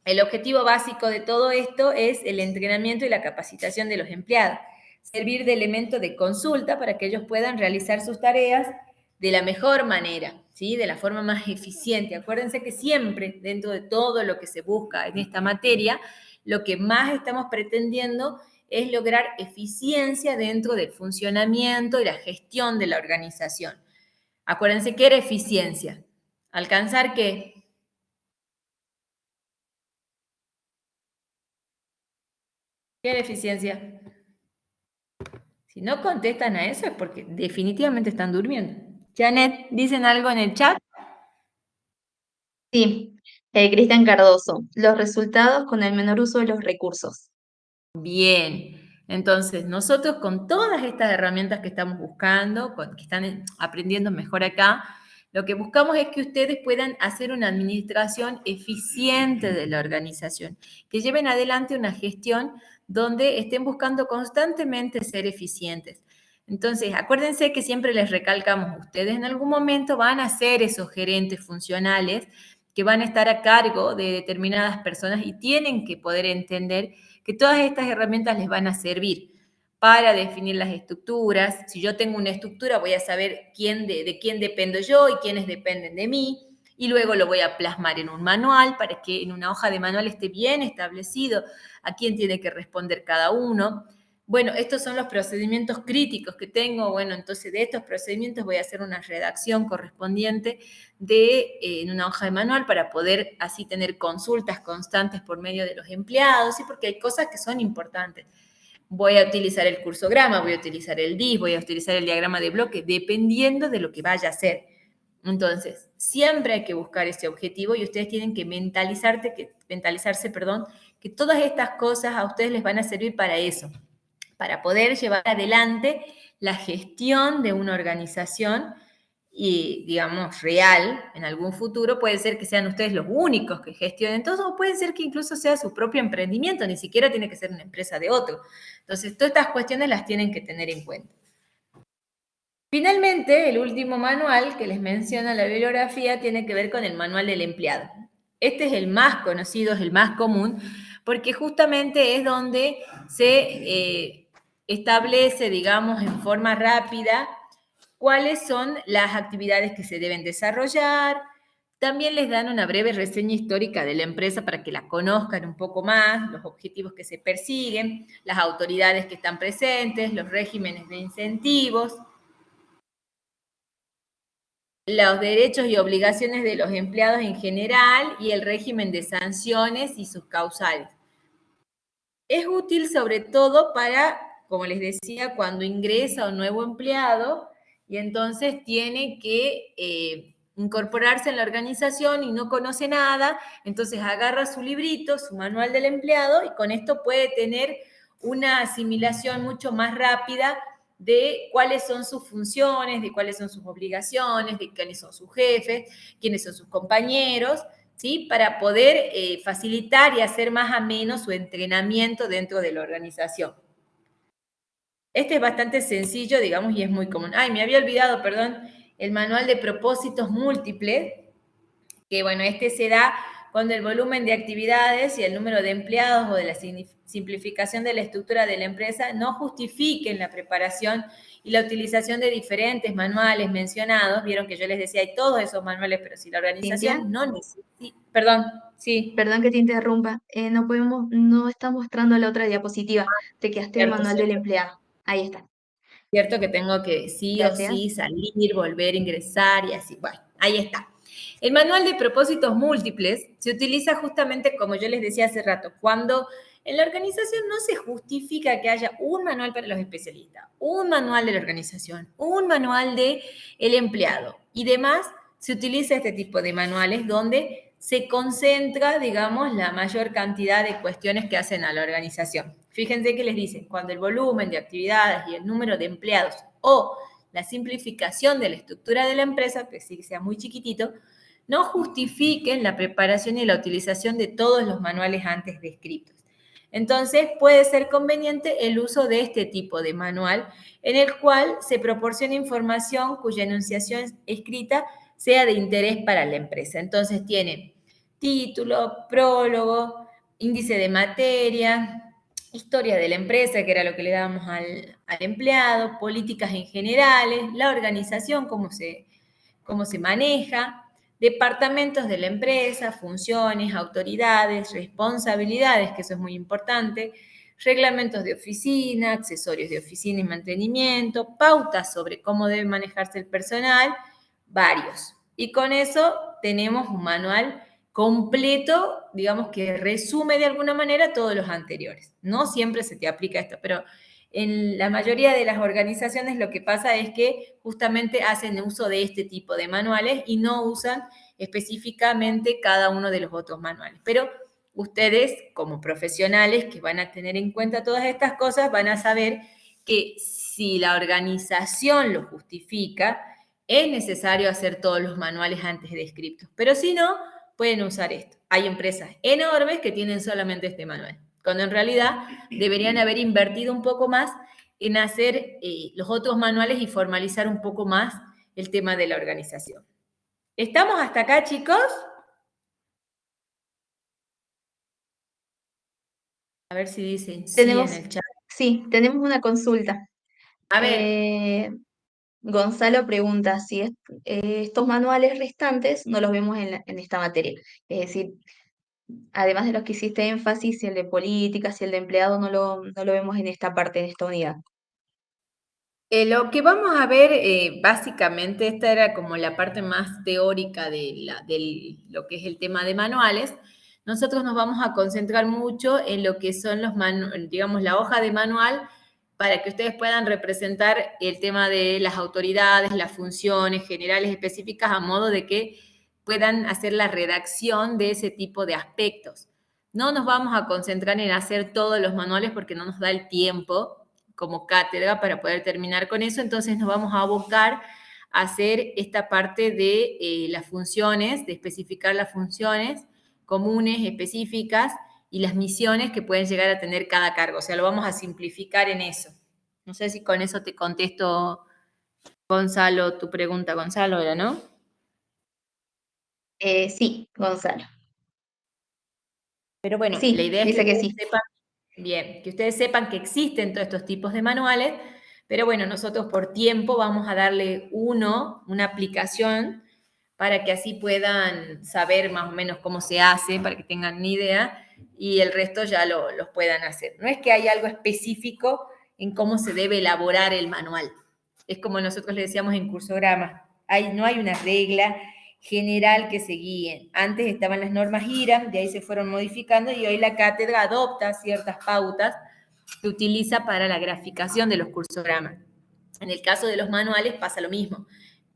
El objetivo básico de todo esto es el entrenamiento y la capacitación de los empleados. Servir de elemento de consulta para que ellos puedan realizar sus tareas de la mejor manera, ¿sí? De la forma más eficiente. Acuérdense que siempre, dentro de todo lo que se busca en esta materia, lo que más estamos pretendiendo es lograr eficiencia dentro del funcionamiento y la gestión de la organización. Acuérdense que era eficiencia. ¿Alcanzar qué? ¿Qué era eficiencia? Si no contestan a eso es porque definitivamente están durmiendo. Janet, ¿dicen algo en el chat? Sí, Cristian Cardoso, los resultados con el menor uso de los recursos. Bien, entonces nosotros con todas estas herramientas que estamos buscando, que están aprendiendo mejor acá, lo que buscamos es que ustedes puedan hacer una administración eficiente de la organización, que lleven adelante una gestión donde estén buscando constantemente ser eficientes. Entonces, acuérdense que siempre les recalcamos, ustedes en algún momento van a ser esos gerentes funcionales que van a estar a cargo de determinadas personas y tienen que poder entender que todas estas herramientas les van a servir para definir las estructuras. Si yo tengo una estructura, voy a saber de quién dependo yo y quiénes dependen de mí, y luego lo voy a plasmar en un manual para que en una hoja de manual esté bien establecido a quién tiene que responder cada uno. Bueno, estos son los procedimientos críticos que tengo. Bueno, entonces de estos procedimientos voy a hacer una redacción correspondiente en una hoja de manual para poder así tener consultas constantes por medio de los empleados, ¿sí? Porque hay cosas que son importantes. Voy a utilizar el cursograma, voy a utilizar el DIS, voy a utilizar el diagrama de bloque, dependiendo de lo que vaya a hacer. Entonces, siempre hay que buscar ese objetivo y ustedes tienen que mentalizarse, que todas estas cosas a ustedes les van a servir para eso, para poder llevar adelante la gestión de una organización y, digamos, real en algún futuro. Puede ser que sean ustedes los únicos que gestionen todo, o puede ser que incluso sea su propio emprendimiento, ni siquiera tiene que ser una empresa de otro. Entonces, todas estas cuestiones las tienen que tener en cuenta. Finalmente, el último manual que les menciona la bibliografía tiene que ver con el manual del empleado. Este es el más conocido, es el más común, porque justamente es donde se establece, digamos, en forma rápida cuáles son las actividades que se deben desarrollar. También les dan una breve reseña histórica de la empresa para que la conozcan un poco más, los objetivos que se persiguen, las autoridades que están presentes, los regímenes de incentivos, los derechos y obligaciones de los empleados en general y el régimen de sanciones y sus causales. Es útil sobre todo para, como les decía, cuando ingresa un nuevo empleado y entonces tiene que incorporarse en la organización y no conoce nada, entonces agarra su librito, su manual del empleado, y con esto puede tener una asimilación mucho más rápida de cuáles son sus funciones, de cuáles son sus obligaciones, de quiénes son sus jefes, quiénes son sus compañeros, ¿sí? Para poder facilitar y hacer más ameno su entrenamiento dentro de la organización. Este es bastante sencillo, digamos, y es muy común. Ay, me había olvidado, perdón, el manual de propósitos múltiples, que bueno, este se da cuando el volumen de actividades y el número de empleados o de la simplificación de la estructura de la empresa no justifiquen la preparación y la utilización de diferentes manuales mencionados. Vieron que yo les decía, hay todos esos manuales, pero si la organización Cintia, no necesita... Perdón, sí. perdón que te interrumpa, no está mostrando la otra diapositiva, te quedaste el Cierto, manual del cierto. empleado. Ahí está, Cierto que tengo que sí o gracias. sí salir, volver a ingresar y así. Bueno, ahí está. El manual de propósitos múltiples se utiliza justamente, como yo les decía hace rato, cuando en la organización no se justifica que haya un manual para los especialistas, un manual de la organización, un manual del empleado y demás. Se utiliza este tipo de manuales donde se concentra, digamos, la mayor cantidad de cuestiones que hacen a la organización. Fíjense que les dicen, cuando el volumen de actividades y el número de empleados o la simplificación de la estructura de la empresa, que sí sea muy chiquitito, no justifiquen la preparación y la utilización de todos los manuales antes descritos. Entonces, puede ser conveniente el uso de este tipo de manual, en el cual se proporciona información cuya enunciación escrita sea de interés para la empresa. Entonces, tiene título, prólogo, índice de materia, historia de la empresa, que era lo que le dábamos al empleado, políticas en generales, la organización, cómo se maneja, departamentos de la empresa, funciones, autoridades, responsabilidades, que eso es muy importante, reglamentos de oficina, accesorios de oficina y mantenimiento, pautas sobre cómo debe manejarse el personal, varios. Y con eso tenemos un manual completo, digamos que resume de alguna manera todos los anteriores. No siempre se te aplica esto, pero en la mayoría de las organizaciones lo que pasa es que justamente hacen uso de este tipo de manuales y no usan específicamente cada uno de los otros manuales. Pero ustedes, como profesionales que van a tener en cuenta todas estas cosas, van a saber que si la organización lo justifica, es necesario hacer todos los manuales antes descritos. Pero si no, pueden usar esto. Hay empresas enormes que tienen solamente este manual, cuando en realidad deberían haber invertido un poco más en hacer los otros manuales y formalizar un poco más el tema de la organización. ¿Estamos hasta acá, chicos? A ver si dicen sí en el chat. Sí, tenemos una consulta. A ver. Gonzalo pregunta si estos manuales restantes no los vemos en esta materia. Es decir, además de los que hiciste énfasis, si el de política, si el de empleado, no lo vemos en esta parte, en esta unidad. Lo que vamos a ver, básicamente, esta era como la parte más teórica de lo que es el tema de manuales. Nosotros nos vamos a concentrar mucho en lo que son digamos, la hoja de manual para que ustedes puedan representar el tema de las autoridades, las funciones generales específicas, a modo de que puedan hacer la redacción de ese tipo de aspectos. No nos vamos a concentrar en hacer todos los manuales porque no nos da el tiempo como cátedra para poder terminar con eso, entonces nos vamos a abocar a hacer esta parte de las funciones, de especificar las funciones comunes, específicas, y las misiones que pueden llegar a tener cada cargo. O sea, lo vamos a simplificar en eso. No sé si con eso te contesto, Gonzalo, tu pregunta. Gonzalo era, ¿no? Sí, Gonzalo. Pero bueno, Sí, la idea es dice que que ustedes sí. sepan, bien, que ustedes sepan que existen todos estos tipos de manuales, pero bueno, nosotros por tiempo vamos a darle una aplicación, para que así puedan saber más o menos cómo se hace, para que tengan una idea, y el resto ya los puedan hacer. No es que hay algo específico en cómo se debe elaborar el manual. Es como nosotros le decíamos en Cursograma, no hay una regla general que se guíen. Antes estaban las normas IRAM, de ahí se fueron modificando y hoy la cátedra adopta ciertas pautas que utiliza para la graficación de los cursogramas. En el caso de los manuales pasa lo mismo.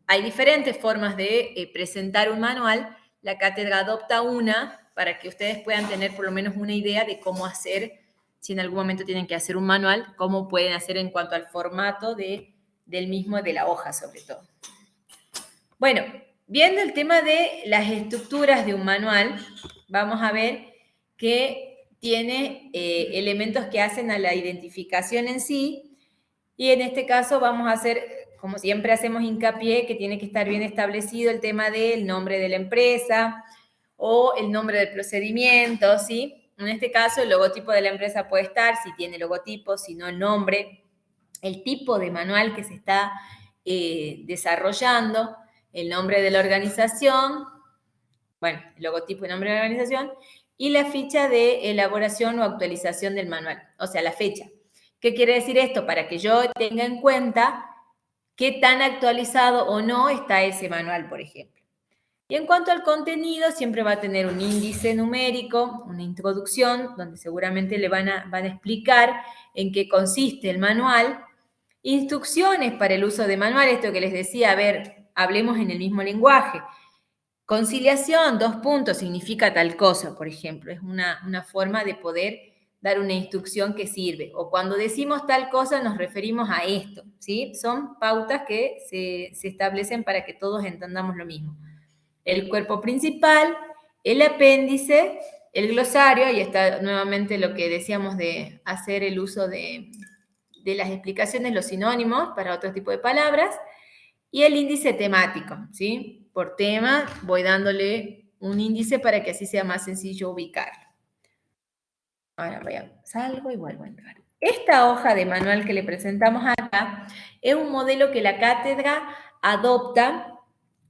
Hay diferentes formas de presentar un manual. La cátedra adopta una para que ustedes puedan tener por lo menos una idea de cómo hacer, si en algún momento tienen que hacer un manual, cómo pueden hacer en cuanto al formato del mismo, de la hoja sobre todo. Bueno, viendo el tema de las estructuras de un manual, vamos a ver que tiene elementos que hacen a la identificación en sí, y en este caso vamos a hacer, como siempre hacemos hincapié, que tiene que estar bien establecido el tema del nombre de la empresa o el nombre del procedimiento, ¿sí? En este caso el logotipo de la empresa puede estar, si tiene logotipo, si no el nombre, el tipo de manual que se está desarrollando, el nombre de la organización, bueno, el logotipo y nombre de la organización, y la ficha de elaboración o actualización del manual, o sea, la fecha. ¿Qué quiere decir esto? Para que yo tenga en cuenta qué tan actualizado o no está ese manual, por ejemplo. Y en cuanto al contenido, siempre va a tener un índice numérico, una introducción, donde seguramente le van a explicar en qué consiste el manual, instrucciones para el uso de manual, esto que les decía, a ver, hablemos en el mismo lenguaje. Conciliación, 2 puntos, significa tal cosa, por ejemplo. Es una forma de poder dar una instrucción que sirve. O cuando decimos tal cosa nos referimos a esto, ¿sí? Son pautas que se establecen para que todos entendamos lo mismo. el cuerpo principal, el apéndice, el glosario, ahí está nuevamente lo que decíamos de hacer el uso de las explicaciones, los sinónimos para otro tipo de palabras, y el índice temático, ¿sí? Por tema voy dándole un índice para que así sea más sencillo ubicarlo. Ahora salgo y vuelvo a entrar. Esta hoja de manual que le presentamos acá es un modelo que la cátedra adopta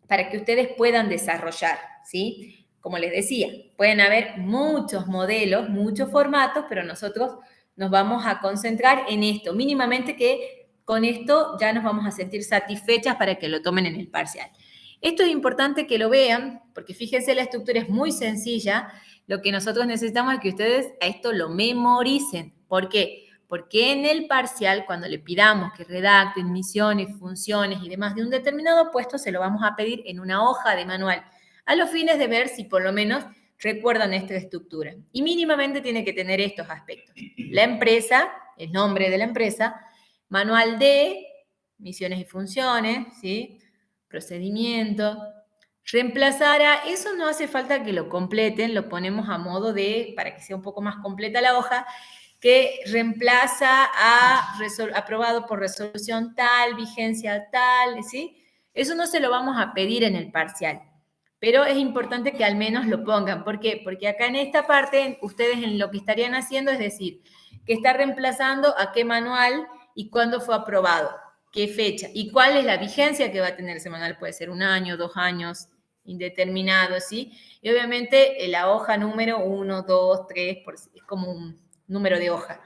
para que ustedes puedan desarrollar, ¿sí? Como les decía, pueden haber muchos modelos, muchos formatos, pero nosotros nos vamos a concentrar en esto, mínimamente que con esto ya nos vamos a sentir satisfechas para que lo tomen en el parcial. Esto es importante que lo vean, porque fíjense, la estructura es muy sencilla. Lo que nosotros necesitamos es que ustedes a esto lo memoricen. ¿Por qué? Porque en el parcial, cuando le pidamos que redacten misiones, funciones y demás de un determinado puesto, se lo vamos a pedir en una hoja de manual, a los fines de ver si por lo menos recuerdan esta estructura. Y mínimamente tiene que tener estos aspectos. La empresa, el nombre de la empresa, manual de misiones y funciones, ¿sí? Procedimiento. Reemplazar a, eso no hace falta que lo completen, lo ponemos a modo de, para que sea un poco más completa la hoja, que reemplaza a aprobado por resolución tal, vigencia tal, ¿sí? Eso no se lo vamos a pedir en el parcial, pero es importante que al menos lo pongan. ¿Por qué? Porque acá en esta parte, ustedes en lo que estarían haciendo es decir, que está reemplazando a qué manual y cuándo fue aprobado, qué fecha y cuál es la vigencia que va a tener ese manual. Puede ser 1 año, 2 años, indeterminado, ¿sí? Y obviamente la hoja número 1, 2, 3, es como un número de hoja.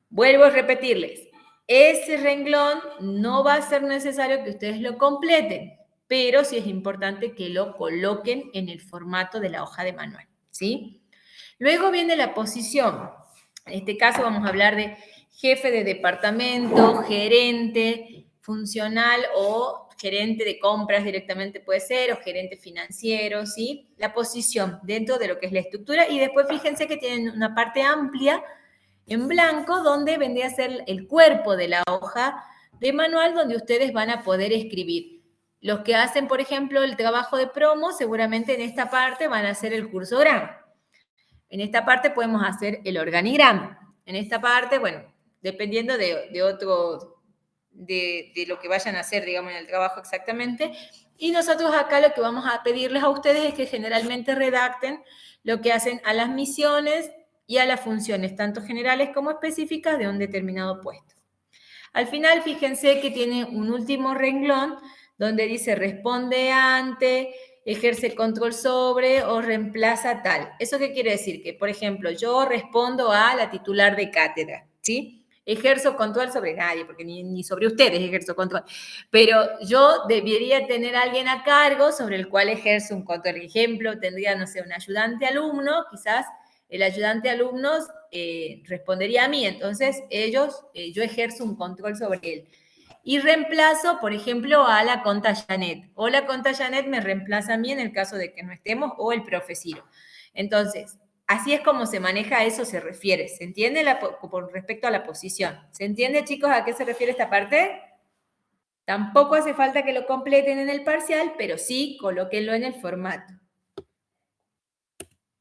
Vuelvo a repetirles, ese renglón no va a ser necesario que ustedes lo completen, pero sí es importante que lo coloquen en el formato de la hoja de manual, ¿sí? Luego viene la posición. En este caso vamos a hablar de jefe de departamento, gerente funcional o gerente de compras directamente puede ser, o gerente financiero, ¿sí? La posición dentro de lo que es la estructura. Y después fíjense que tienen una parte amplia en blanco donde vendría a ser el cuerpo de la hoja de manual donde ustedes van a poder escribir. Los que hacen, por ejemplo, el trabajo de promo, seguramente en esta parte van a hacer el cursograma. En esta parte podemos hacer el organigrama. En esta parte, bueno, dependiendo de lo que vayan a hacer, digamos, en el trabajo exactamente. Y nosotros acá lo que vamos a pedirles a ustedes es que generalmente redacten lo que hacen a las misiones y a las funciones, tanto generales como específicas, de un determinado puesto. Al final, fíjense que tiene un último renglón donde dice responde ante, ejerce control sobre o reemplaza tal. ¿Eso qué quiere decir? Que, por ejemplo, yo respondo a la titular de cátedra, ¿sí? Ejerzo control sobre nadie, porque ni sobre ustedes ejerzo control. Pero yo debería tener a alguien a cargo sobre el cual ejerzo un control. Por ejemplo, tendría, no sé, un ayudante alumno, quizás el ayudante alumnos respondería a mí. Entonces, yo ejerzo un control sobre él. Y reemplazo, por ejemplo, a la conta Janet. O la conta Janet me reemplaza a mí en el caso de que no estemos, o el profe Ciro. Entonces, así es como se maneja, a eso se refiere. ¿Se entiende con respecto a la posición? ¿Se entiende, chicos, a qué se refiere esta parte? Tampoco hace falta que lo completen en el parcial, pero sí colóquenlo en el formato.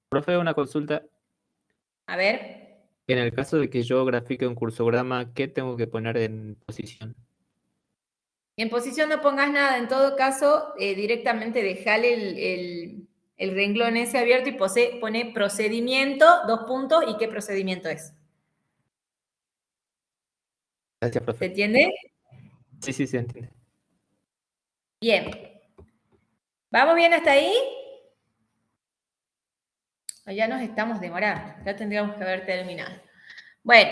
Profe, una consulta. A ver. En el caso de que yo grafique un cursograma, ¿qué tengo que poner en posición? En posición no pongas nada, en todo caso, directamente dejale el renglón ese abierto y pone procedimiento, 2 puntos, ¿y qué procedimiento es? Gracias, ¿Se profe. entiende? Sí, sí, se entiende. Bien. ¿Vamos bien hasta ahí? Ya nos estamos demorando, ya tendríamos que haber terminado. Bueno,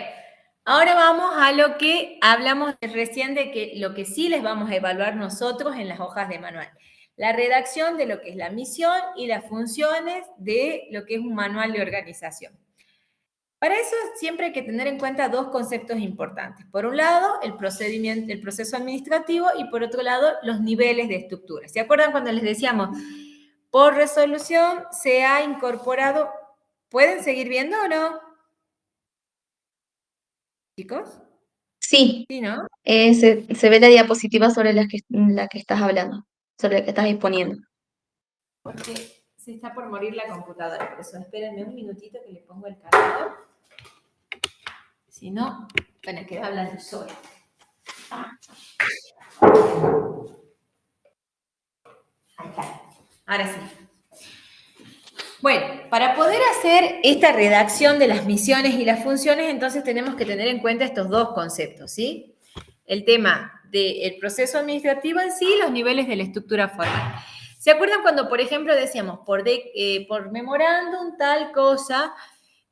ahora vamos a lo que hablamos recién de que lo que sí les vamos a evaluar nosotros en las hojas de manual. La redacción de lo que es la misión y las funciones de lo que es un manual de organización. Para eso siempre hay que tener en cuenta 2 conceptos importantes. Por un lado, el procedimiento, el proceso administrativo y por otro lado, los niveles de estructura. ¿Se acuerdan cuando les decíamos, por resolución se ha incorporado? ¿Pueden seguir viendo o no? ¿Chicos? Sí, Sí, ¿no? se ve la diapositiva sobre la que estás hablando, sobre la que estás exponiendo. porque se está por morir la computadora. Por eso espérenme un minutito que le pongo el cargador. Si no, van a quedar hablando sola. Ahí está. Ahora sí. Bueno, para poder hacer esta redacción de las misiones y las funciones, entonces tenemos que tener en cuenta estos dos conceptos, ¿sí? El tema del proceso administrativo en sí y los niveles de la estructura formal. ¿Se acuerdan cuando, por ejemplo, decíamos, por memorándum tal cosa,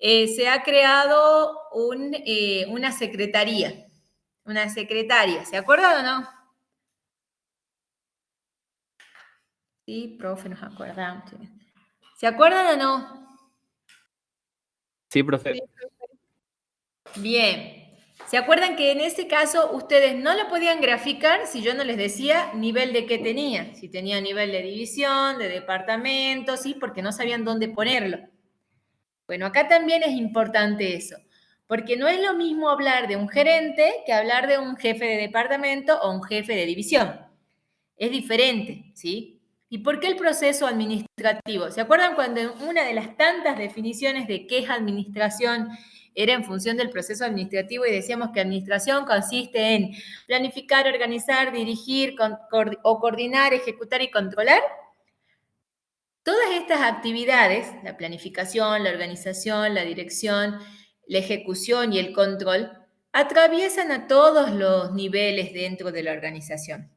se ha creado una secretaría? Una secretaria, ¿se acuerdan o no? Sí, profe, nos acordamos. ¿Se acuerdan o no? Sí, profe. Bien. ¿Se acuerdan que en ese caso ustedes no lo podían graficar si yo no les decía nivel de qué tenía? Si tenía nivel de división, de departamento, ¿sí? Porque no sabían dónde ponerlo. Bueno, acá también es importante eso, porque no es lo mismo hablar de un gerente que hablar de un jefe de departamento o un jefe de división. Es diferente, ¿sí? ¿Y por qué el proceso administrativo? ¿Se acuerdan cuando una de las tantas definiciones de qué es administración era en función del proceso administrativo y decíamos que administración consiste en planificar, organizar, dirigir o coordinar, ejecutar y controlar? Todas estas actividades, la planificación, la organización, la dirección, la ejecución y el control, atraviesan a todos los niveles dentro de la organización.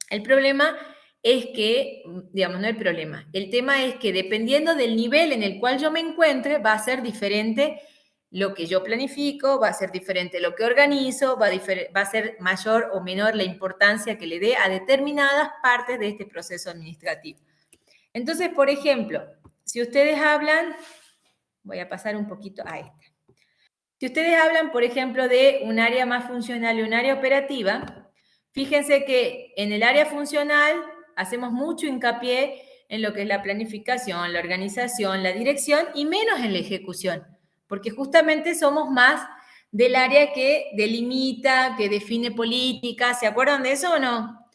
El problema es que, digamos, no el problema, el tema es que dependiendo del nivel en el cual yo me encuentre, va a ser diferente lo que yo planifico, va a ser diferente lo que organizo, va a ser mayor o menor la importancia que le dé a determinadas partes de este proceso administrativo. Entonces, por ejemplo, si ustedes hablan, voy a pasar un poquito a esta. Si ustedes hablan, por ejemplo, de un área más funcional y un área operativa, fíjense que en el área funcional hacemos mucho hincapié en lo que es la planificación, la organización, la dirección y menos en la ejecución, porque justamente somos más del área que delimita, que define políticas. ¿Se acuerdan de eso o no?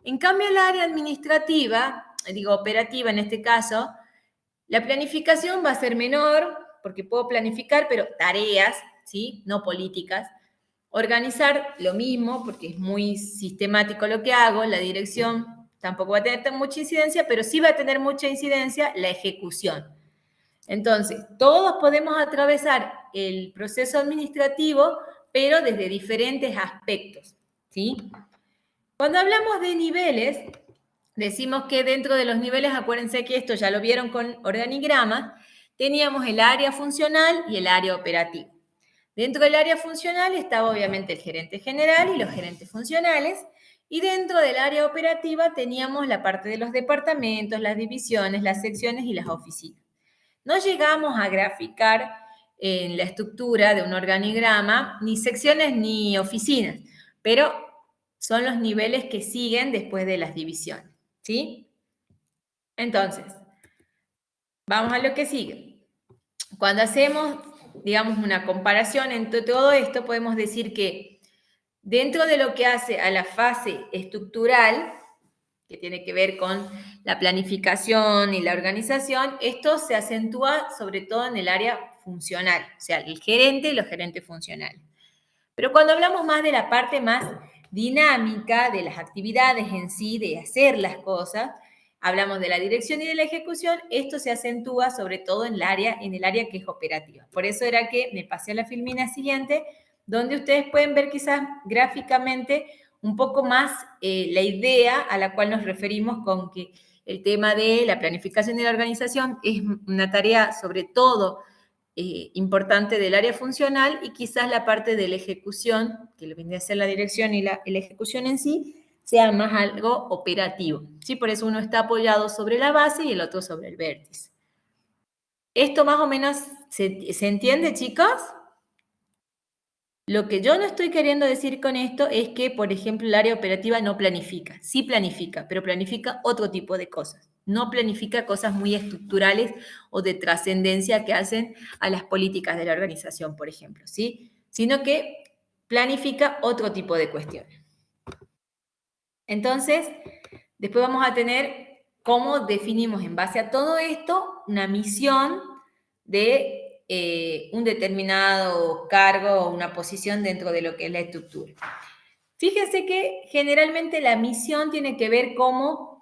En cambio, el área administrativa, digo operativa en este caso, la planificación va a ser menor, porque puedo planificar, pero tareas, ¿sí? No políticas. Organizar lo mismo, porque es muy sistemático lo que hago. La dirección tampoco va a tener mucha incidencia, pero sí va a tener mucha incidencia la ejecución. Entonces, todos podemos atravesar el proceso administrativo, pero desde diferentes aspectos, ¿sí? Cuando hablamos de niveles, decimos que dentro de los niveles, acuérdense que esto ya lo vieron con organigrama, teníamos el área funcional y el área operativa. Dentro del área funcional estaba obviamente el gerente general y los gerentes funcionales, y dentro del área operativa teníamos la parte de los departamentos, las divisiones, las secciones y las oficinas. No llegamos a graficar en la estructura de un organigrama ni secciones ni oficinas, pero son los niveles que siguen después de las divisiones, ¿sí? Entonces, vamos a lo que sigue. Cuando hacemos, digamos, una comparación entre todo esto, podemos decir que dentro de lo que hace a la fase estructural, que tiene que ver con la planificación y la organización, esto se acentúa sobre todo en el área funcional, o sea, el gerente y los gerentes funcionales. Pero cuando hablamos más de la parte más dinámica de las actividades en sí, de hacer las cosas, hablamos de la dirección y de la ejecución, esto se acentúa sobre todo en el área que es operativa. Por eso era que me pasé a la filmina siguiente, donde ustedes pueden ver quizás gráficamente un poco más la idea a la cual nos referimos con que el tema de la planificación y la organización es una tarea sobre todo importante del área funcional y quizás la parte de la ejecución, que lo vendría a ser la dirección y la ejecución en sí, sea más algo operativo. ¿Sí? Por eso uno está apoyado sobre la base y el otro sobre el vértice. ¿Esto más o menos se entiende, chicos? Lo que yo no estoy queriendo decir con esto es que, por ejemplo, el área operativa no planifica. Sí planifica, pero planifica otro tipo de cosas. No planifica cosas muy estructurales o de trascendencia que hacen a las políticas de la organización, por ejemplo, ¿sí? Sino que planifica otro tipo de cuestiones. Entonces, después vamos a tener cómo definimos en base a todo esto una misión de un determinado cargo o una posición dentro de lo que es la estructura. Fíjense que generalmente la misión tiene que ver con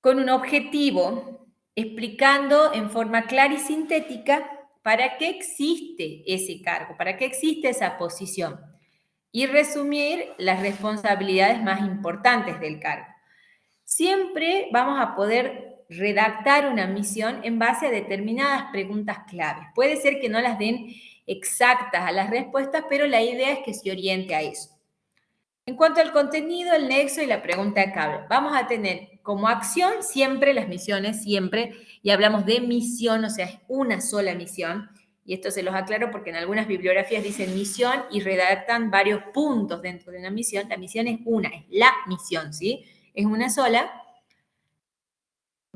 un objetivo, explicando en forma clara y sintética para qué existe ese cargo, para qué existe esa posición y resumir las responsabilidades más importantes del cargo. Siempre vamos a poder redactar una misión en base a determinadas preguntas claves. Puede ser que no las den exactas a las respuestas, pero la idea es que se oriente a eso. En cuanto al contenido, el nexo y la pregunta clave, vamos a tener como acción siempre las misiones, siempre, y hablamos de misión, o sea, es una sola misión, y esto se los aclaro porque en algunas bibliografías dicen misión y redactan varios puntos dentro de una misión. La misión es una, es la misión, ¿sí? Es una sola.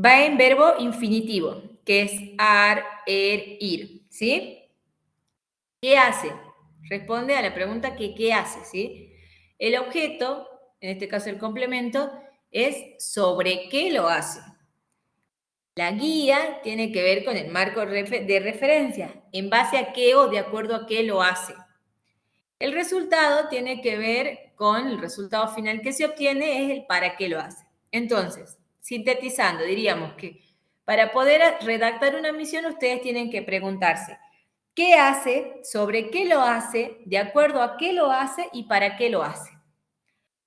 Va en verbo infinitivo, que es ar, ir, ¿sí? ¿Qué hace? Responde a la pregunta que ¿qué hace? ¿Sí? El objeto, en este caso el complemento, es sobre qué lo hace. La guía tiene que ver con el marco de referencia, en base a qué o de acuerdo a qué lo hace. El resultado tiene que ver con el resultado final que se obtiene, es el para qué lo hace. Entonces, sintetizando, diríamos que para poder redactar una misión ustedes tienen que preguntarse, ¿qué hace? ¿Sobre qué lo hace? ¿De acuerdo a qué lo hace? ¿Y para qué lo hace?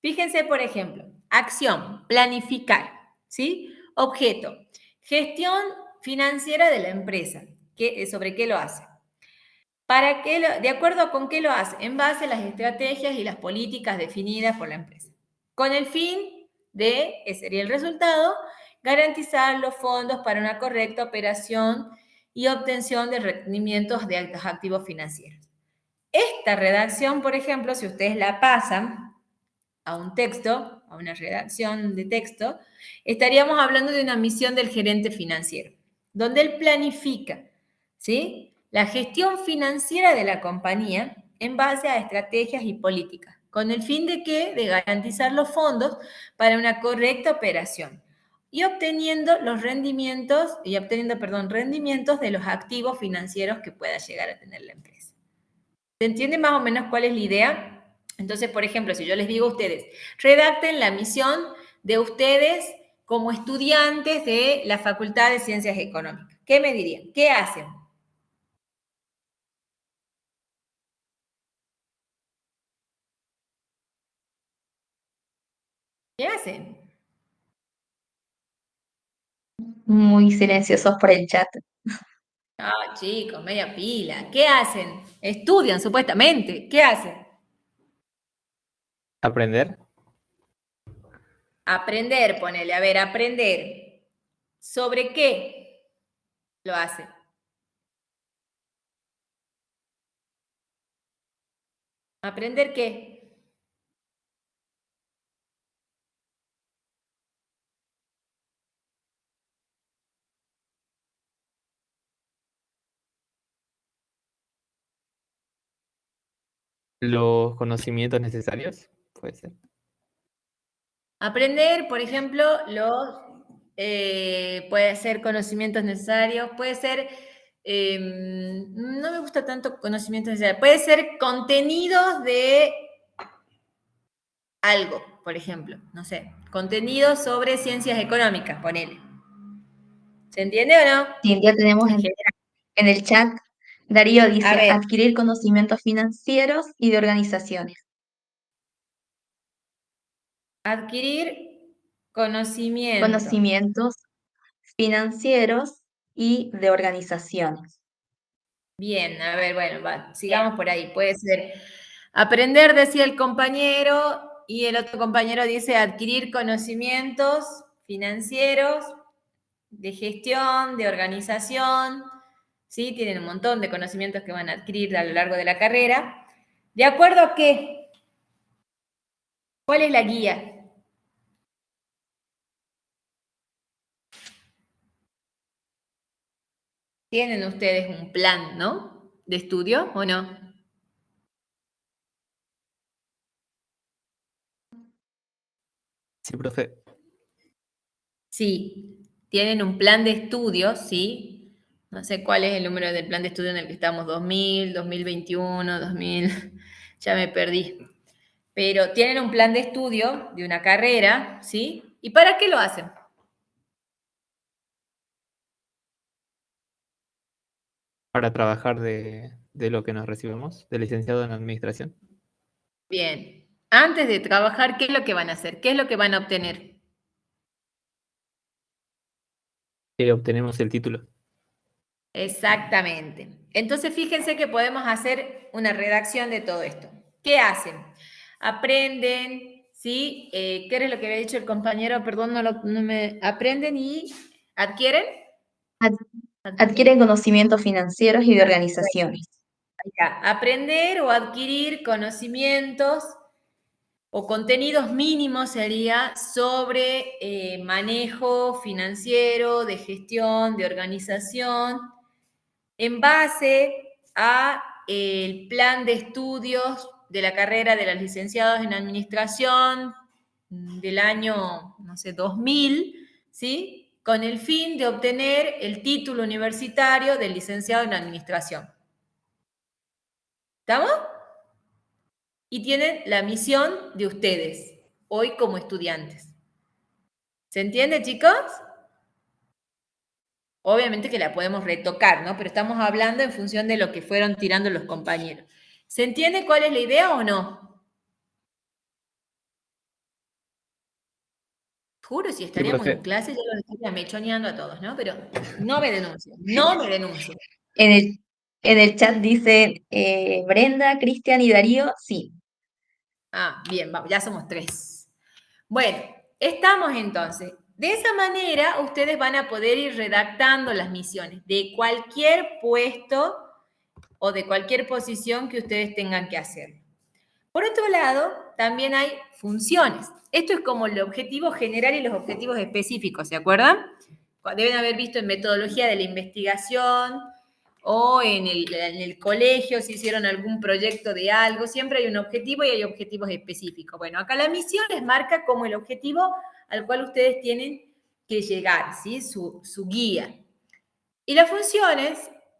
Fíjense, por ejemplo, acción, planificar, ¿sí? Objeto, gestión financiera de la empresa. ¿Sobre qué lo hace? ¿Para qué de acuerdo con qué lo hace? En base a las estrategias y las políticas definidas por la empresa. Con el fin de, ese sería el resultado, garantizar los fondos para una correcta operación y obtención de rendimientos de altos activos financieros. Esta redacción, por ejemplo, si ustedes la pasan a un texto, a una redacción de texto, estaríamos hablando de una misión del gerente financiero, donde él planifica, ¿sí?, la gestión financiera de la compañía en base a estrategias y políticas, con el fin de ¿qué? De garantizar los fondos para una correcta operación y obteniendo rendimientos de los activos financieros que pueda llegar a tener la empresa. ¿Se entiende más o menos cuál es la idea? Entonces, por ejemplo, si yo les digo a ustedes, redacten la misión de ustedes como estudiantes de la Facultad de Ciencias Económicas, ¿qué me dirían? ¿Qué hacen? ¿Qué hacen? Muy silenciosos por el chat. Ah, chicos, media pila. ¿Qué hacen? Estudian, supuestamente. ¿Qué hacen? ¿Aprender? Aprender, ponele. A ver, aprender. ¿Sobre qué lo hacen? ¿Aprender qué? ¿Los conocimientos necesarios? Puede ser. Aprender, por ejemplo, puede ser conocimientos necesarios, puede ser, no me gusta tanto conocimientos necesarios, puede ser contenidos de algo, por ejemplo, no sé, contenidos sobre ciencias económicas, ponele. ¿Se entiende o no? Sí, ya tenemos En general. en el chat, Darío A dice, ver, adquirir conocimientos financieros y de organizaciones. adquirir conocimiento. Conocimientos financieros y de organizaciones. Bien, a ver, bueno, sigamos por ahí. Puede ser aprender, decía el compañero, y el otro compañero dice adquirir conocimientos financieros, de gestión, de organización, ¿sí? Tienen un montón de conocimientos que van a adquirir a lo largo de la carrera. ¿De acuerdo a qué? ¿Cuál es la guía? ¿Tienen ustedes un plan, no? ¿De estudio o no? Sí, profe. Sí, tienen un plan de estudios, ¿sí? No sé cuál es el número del plan de estudio en el que estamos, 2000, 2021, 2000, ya me perdí. Pero tienen un plan de estudio de una carrera, ¿sí? ¿Y para qué lo hacen? Para trabajar de lo que nos recibimos, de licenciado en administración. Bien. Antes de trabajar, ¿qué es lo que van a hacer? ¿Qué es lo que van a obtener? Obtenemos el título. Exactamente. Entonces, fíjense que podemos hacer una redacción de todo esto. ¿Qué hacen? Aprenden, ¿sí? ¿Qué era lo que había dicho el compañero? Perdón, no me... Aprenden y adquieren. Ad- Adquieren. Adquieren conocimientos financieros y de organizaciones. Ya, aprender o adquirir conocimientos o contenidos mínimos sería sobre manejo financiero, de gestión, de organización, en base a el plan de estudios de la carrera de las licenciadas en administración del año, no sé, 2000, ¿sí? Con el fin de obtener el título universitario de licenciado en administración. ¿Estamos? Y tienen la misión de ustedes, hoy como estudiantes. ¿Se entiende, chicos? Obviamente que la podemos retocar, ¿no? Pero estamos hablando en función de lo que fueron tirando los compañeros. ¿Se entiende cuál es la idea o no? Juro, si Sí, estaríamos en profe. clase, yo los estaría mechoneando a todos, ¿no? Pero no me denuncien, no me denuncien. En el, en el chat dicen Brenda, Cristian y Darío, sí. Ah, bien, vamos, ya somos 3. Bueno, estamos entonces. De esa manera, ustedes van a poder ir redactando las misiones de cualquier puesto o de cualquier posición que ustedes tengan que hacer. Por otro lado, también hay funciones. Esto es como el objetivo general y los objetivos específicos, ¿se acuerdan? Deben haber visto en metodología de la investigación o en el colegio, si hicieron algún proyecto de algo, siempre hay un objetivo y hay objetivos específicos. Bueno, acá la misión les marca como el objetivo al cual ustedes tienen que llegar, ¿sí? Su guía. Y las funciones,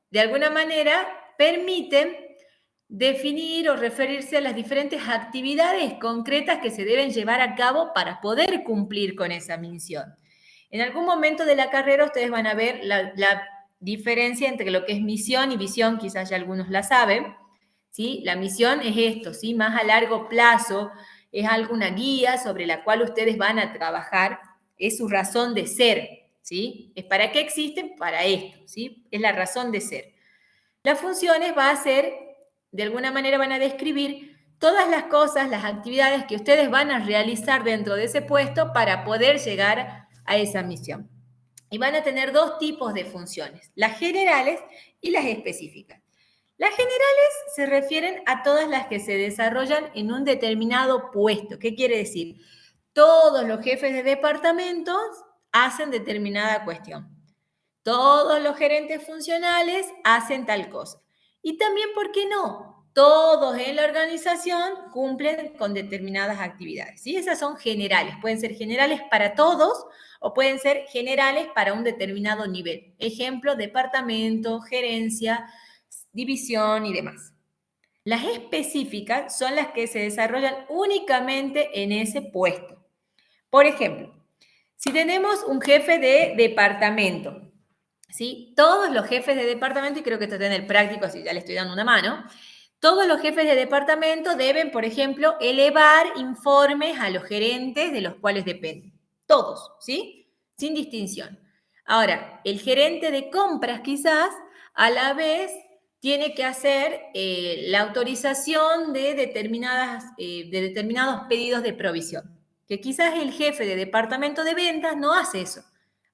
de alguna manera, permiten definir o referirse a las diferentes actividades concretas que se deben llevar a cabo para poder cumplir con esa misión. En algún momento de la carrera ustedes van a ver la diferencia entre lo que es misión y visión, quizás ya algunos la saben, ¿sí? La misión es esto, ¿sí? Más a largo plazo, es alguna guía sobre la cual ustedes van a trabajar, es su razón de ser, ¿sí? Es para qué existen, para esto, ¿sí? Es la razón de ser. Las funciones va a ser, de alguna manera van a describir todas las cosas, las actividades que ustedes van a realizar dentro de ese puesto para poder llegar a esa misión. Y van a tener dos tipos de funciones, las generales y las específicas. Las generales se refieren a todas las que se desarrollan en un determinado puesto. ¿Qué quiere decir? Todos los jefes de departamentos hacen determinada cuestión. Todos los gerentes funcionales hacen tal cosa. Y también, ¿por qué no? Todos en la organización cumplen con determinadas actividades. ¿Sí? Esas son generales. Pueden ser generales para todos o pueden ser generales para un determinado nivel. Ejemplo, departamento, gerencia, división y demás. Las específicas son las que se desarrollan únicamente en ese puesto. Por ejemplo, si tenemos un jefe de departamento, ¿sí? Todos los jefes de departamento, y creo que esto está en el práctico, así ya le estoy dando una mano, todos los jefes de departamento deben, por ejemplo, elevar informes a los gerentes de los cuales dependen. Todos, ¿sí? Sin distinción. Ahora, el gerente de compras quizás a la vez tiene que hacer la autorización de determinados pedidos de provisión, que quizás el jefe de departamento de ventas no hace eso,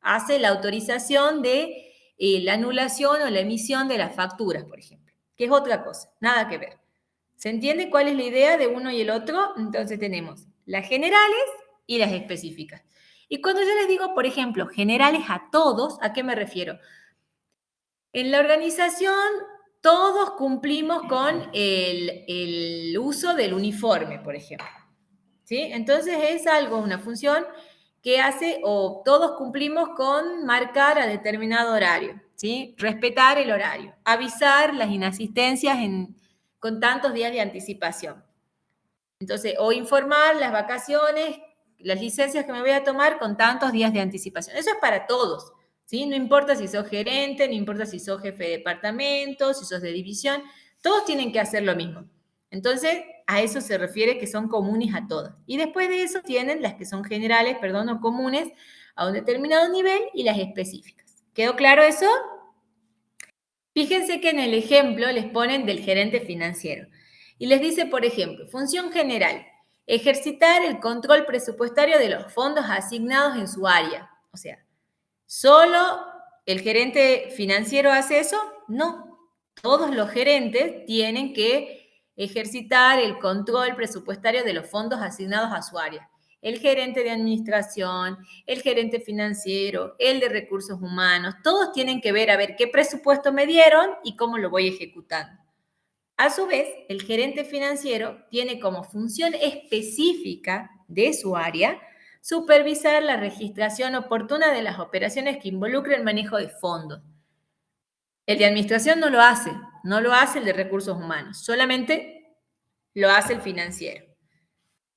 hace la autorización de la anulación o la emisión de las facturas, por ejemplo, que es otra cosa, nada que ver. ¿Se entiende cuál es la idea de uno y el otro? Entonces tenemos las generales y las específicas. Y cuando yo les digo, por ejemplo, generales a todos, ¿a qué me refiero? En la organización todos cumplimos con el uso del uniforme, por ejemplo. ¿Sí? Entonces es algo, una función que hace, o todos cumplimos con marcar a determinado horario, ¿sí? Respetar el horario, avisar las inasistencias con tantos días de anticipación. Entonces, o informar las vacaciones, las licencias que me voy a tomar con tantos días de anticipación. Eso es para todos, ¿sí? No importa si sos gerente, no importa si sos jefe de departamento, si sos de división, todos tienen que hacer lo mismo. Entonces, a eso se refiere que son comunes a todos. Y después de eso tienen las que son generales, perdón, o comunes a un determinado nivel y las específicas. ¿Quedó claro eso? Fíjense que en el ejemplo les ponen del gerente financiero. Y les dice, por ejemplo, función general, ejercitar el control presupuestario de los fondos asignados en su área. O sea, ¿solo el gerente financiero hace eso? No. Todos los gerentes tienen que ejercitar el control presupuestario de los fondos asignados a su área. El gerente de administración, el gerente financiero, el de recursos humanos, todos tienen que ver a ver qué presupuesto me dieron y cómo lo voy ejecutando. A su vez, el gerente financiero tiene como función específica de su área supervisar la registración oportuna de las operaciones que involucren el manejo de fondos. El de administración no lo hace el de recursos humanos, solamente lo hace el financiero.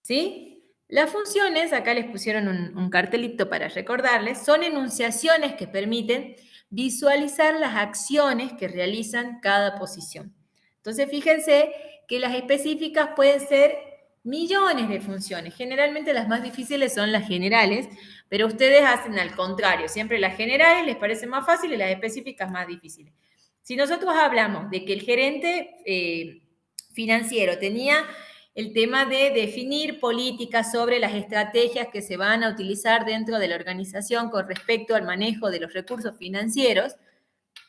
¿Sí? Las funciones, acá les pusieron un cartelito para recordarles, son enunciaciones que permiten visualizar las acciones que realizan cada posición. Entonces, fíjense que las específicas pueden ser millones de funciones. Generalmente las más difíciles son las generales, pero ustedes hacen al contrario. Siempre las generales les parecen más fáciles y las específicas más difíciles. Si nosotros hablamos de que el gerente financiero tenía el tema de definir políticas sobre las estrategias que se van a utilizar dentro de la organización con respecto al manejo de los recursos financieros,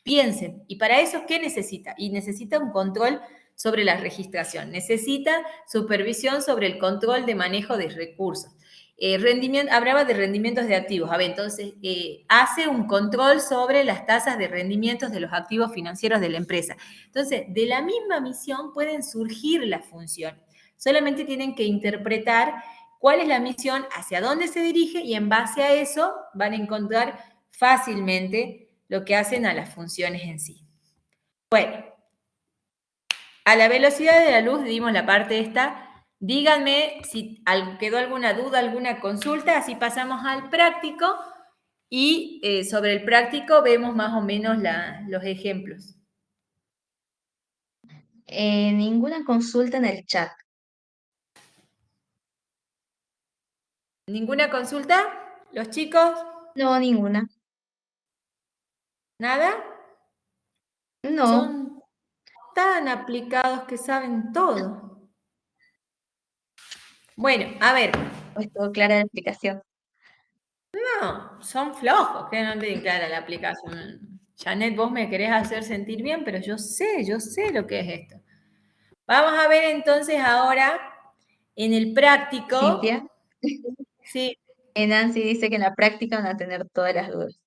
piensen, ¿y para eso qué necesita? Y necesita un control sobre la registración, necesita supervisión sobre el control de manejo de recursos. Hablaba de rendimientos de activos. A ver, entonces, hace un control sobre las tasas de rendimientos de los activos financieros de la empresa. Entonces, de la misma misión pueden surgir las funciones. Solamente tienen que interpretar cuál es la misión, hacia dónde se dirige y en base a eso van a encontrar fácilmente lo que hacen a las funciones en sí. Bueno, a la velocidad de la luz dimos la parte esta. Díganme si quedó alguna duda, alguna consulta, así pasamos al práctico y sobre el práctico vemos más o menos los ejemplos. Ninguna consulta en el chat. ¿Ninguna consulta? ¿Los chicos? No, ninguna. ¿Nada? No, Son tan aplicados que saben todo. Bueno, a ver. es todo clara la explicación. No, son flojos, que no tienen clara la aplicación. Janet, vos me querés hacer sentir bien, pero yo sé lo que es esto. Vamos a ver entonces ahora en el práctico. Cintia. Sí. Nancy dice que en la práctica van a tener todas las dudas.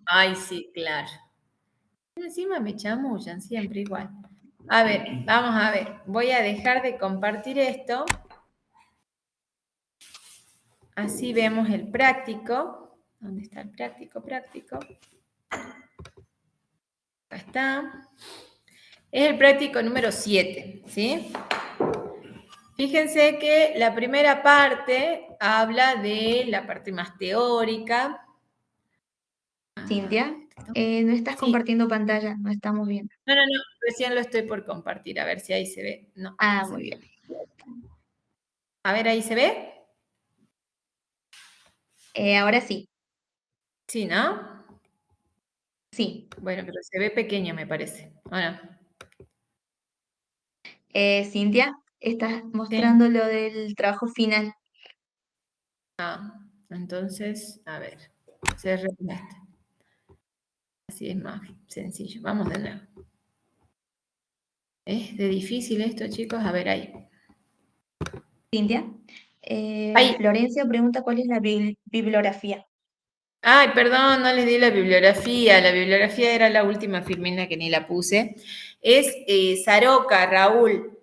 Ay, sí, claro. Encima me chamullan siempre igual. A ver, vamos a ver. Voy a dejar de compartir esto. Así vemos el práctico. ¿Dónde está el práctico? Acá está. Es el práctico número 7, ¿sí? Fíjense que la primera parte habla de la parte más teórica. Cintia, no estás compartiendo pantalla, no estamos viendo. No, recién lo estoy por compartir, a ver si ahí se ve. No. Muy bien. A ver, ¿ahí se ve? Ahora sí. Sí, ¿no? Sí. Bueno, pero se ve pequeño, me parece. ¿O no? Cintia, estás mostrando lo del trabajo final. Entonces, a ver, cerremos esto. Así es más sencillo. Vamos de nuevo. Es de difícil esto, chicos. A ver, ahí. Cintia, Ahí. Florencia pregunta cuál es la bibliografía. Ay, perdón, no les di la bibliografía. La bibliografía era la última firmina que ni la puse. Es Saroca, Raúl.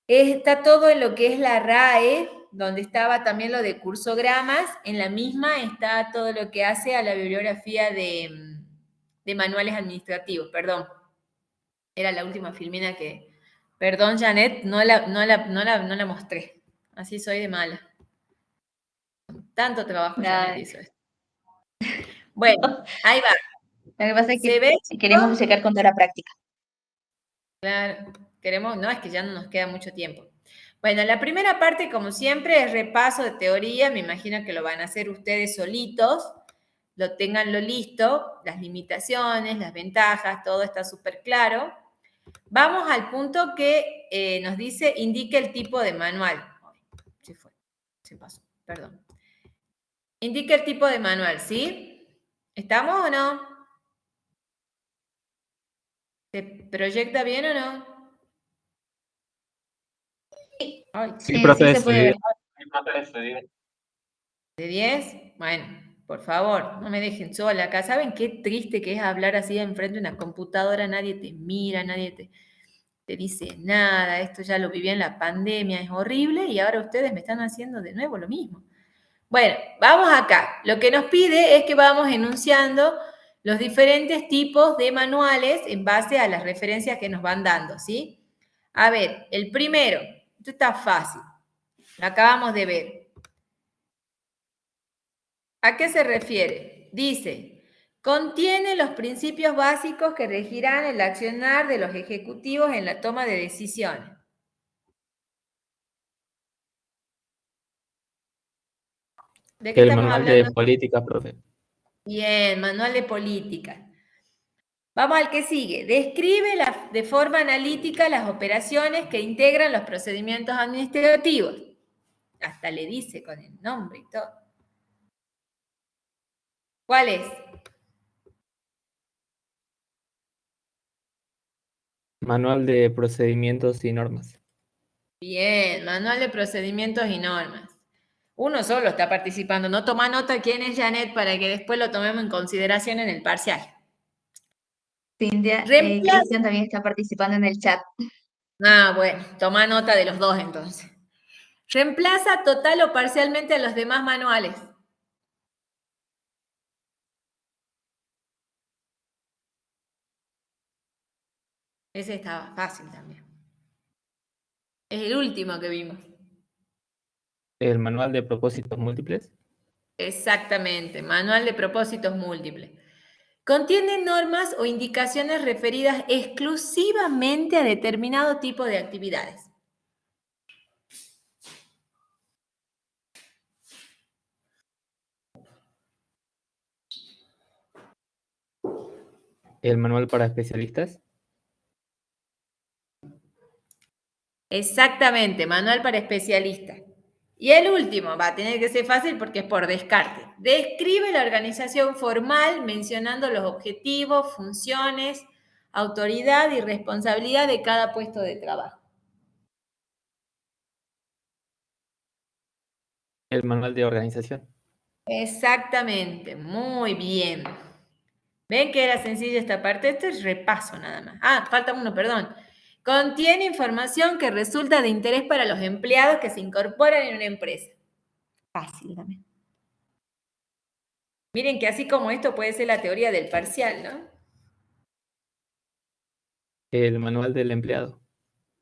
Está todo en lo que es la RAE, donde estaba también lo de cursogramas, en la misma está todo lo que hace a la bibliografía de manuales administrativos, perdón. Era la última filmina que... Perdón, Janet, no la mostré. Así soy de mala. Tanto trabajo, Janet Nada. hizo esto. Bueno, ahí va. Lo que pasa es ¿Se ve, que queremos checar con toda la práctica. Claro, no, es que ya no nos queda mucho tiempo. Bueno, la primera parte, como siempre, es repaso de teoría. Me imagino que lo van a hacer ustedes solitos. Tenganlo listo, las limitaciones, las ventajas, todo está súper claro. Vamos al punto que nos dice, indique el tipo de manual. Ay, se pasó, perdón. Indique el tipo de manual, ¿sí? ¿Estamos o no? ¿Se proyecta bien o no? Ay, Sí, Sí profe, se puede ver. ¿de 10? Bueno, por favor, no me dejen sola acá. ¿Saben qué triste que es hablar así enfrente de una computadora? Nadie te mira, nadie te dice nada. Esto ya lo viví en la pandemia, es horrible y ahora ustedes me están haciendo de nuevo lo mismo. Bueno, vamos acá. Lo que nos pide es que vamos enunciando los diferentes tipos de manuales en base a las referencias que nos van dando, ¿sí? A ver, el primero, esto está fácil, lo acabamos de ver. ¿A qué se refiere? Dice, contiene los principios básicos que regirán el accionar de los ejecutivos en la toma de decisiones. ¿De qué El estamos manual de hablando? política, profe. Bien, manual de política. Vamos al que sigue. Describe de forma analítica las operaciones que integran los procedimientos administrativos. Hasta le dice con el nombre y todo. ¿Cuál es? Manual de procedimientos y normas. Bien, manual de procedimientos y normas. Uno solo está participando. No toma nota quién es Janet para que después lo tomemos en consideración en el parcial. Cintia, Reemplaza. Cristian también está participando en el chat. Ah, bueno, toma nota de los dos entonces. Reemplaza total o parcialmente a los demás manuales. Ese estaba fácil también. Es el último que vimos. El manual de propósitos múltiples. Exactamente, manual de propósitos múltiples. Contiene normas o indicaciones referidas exclusivamente a determinado tipo de actividades. El manual para especialistas. Exactamente, manual para especialistas. Y el último, va a tener que ser fácil porque es por descarte. Describe la organización formal mencionando los objetivos, funciones, autoridad y responsabilidad de cada puesto de trabajo. El manual de organización. Exactamente, muy bien. ¿Ven que era sencilla esta parte? Esto es repaso nada más. Ah, falta uno, perdón. Contiene información que resulta de interés para los empleados que se incorporan en una empresa. Fácil también. Miren que así como esto puede ser la teoría del parcial, ¿no? El manual del empleado.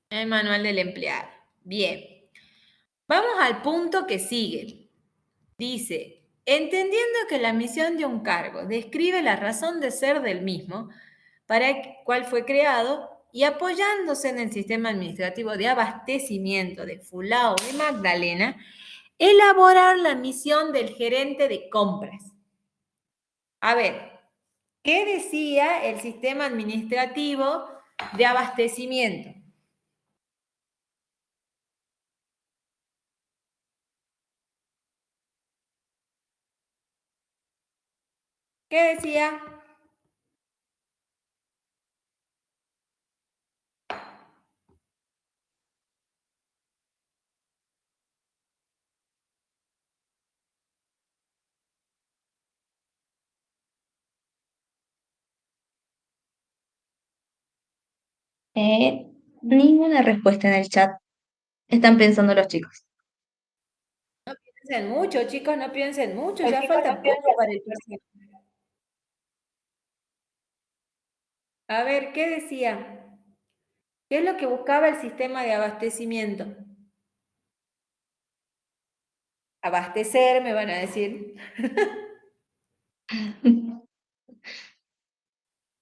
El manual del empleado. Bien. Vamos al punto que sigue. Dice, entendiendo que la misión de un cargo describe la razón de ser del mismo, para el cual fue creado, y apoyándose en el sistema administrativo de abastecimiento de Fulao de Magdalena, elaborar la misión del gerente de compras. A ver, ¿qué decía el sistema administrativo de abastecimiento? ¿Qué decía? Ninguna respuesta en el chat. Están pensando los chicos. piensen mucho, chicos, no piensen mucho, ya falta poco para el parcial. A ver, ¿qué decía? ¿Qué es lo que buscaba el sistema de abastecimiento? Abastecer, me van a decir.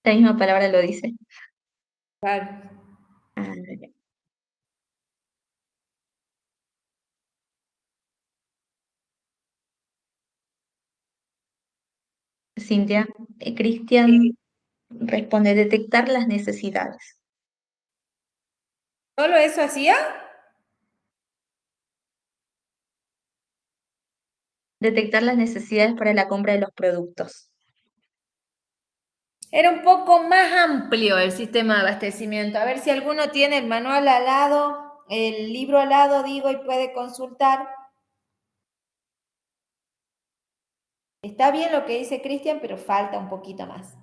La misma palabra lo dice. Claro. A ver, Cintia, Cristian responde detectar las necesidades. ¿Solo eso hacía? Detectar las necesidades para la compra de los productos. Era un poco más amplio el sistema de abastecimiento. A ver si alguno tiene el manual al lado, el libro al lado, digo, y puede consultar. Está bien lo que dice Cristian, pero falta un poquito más.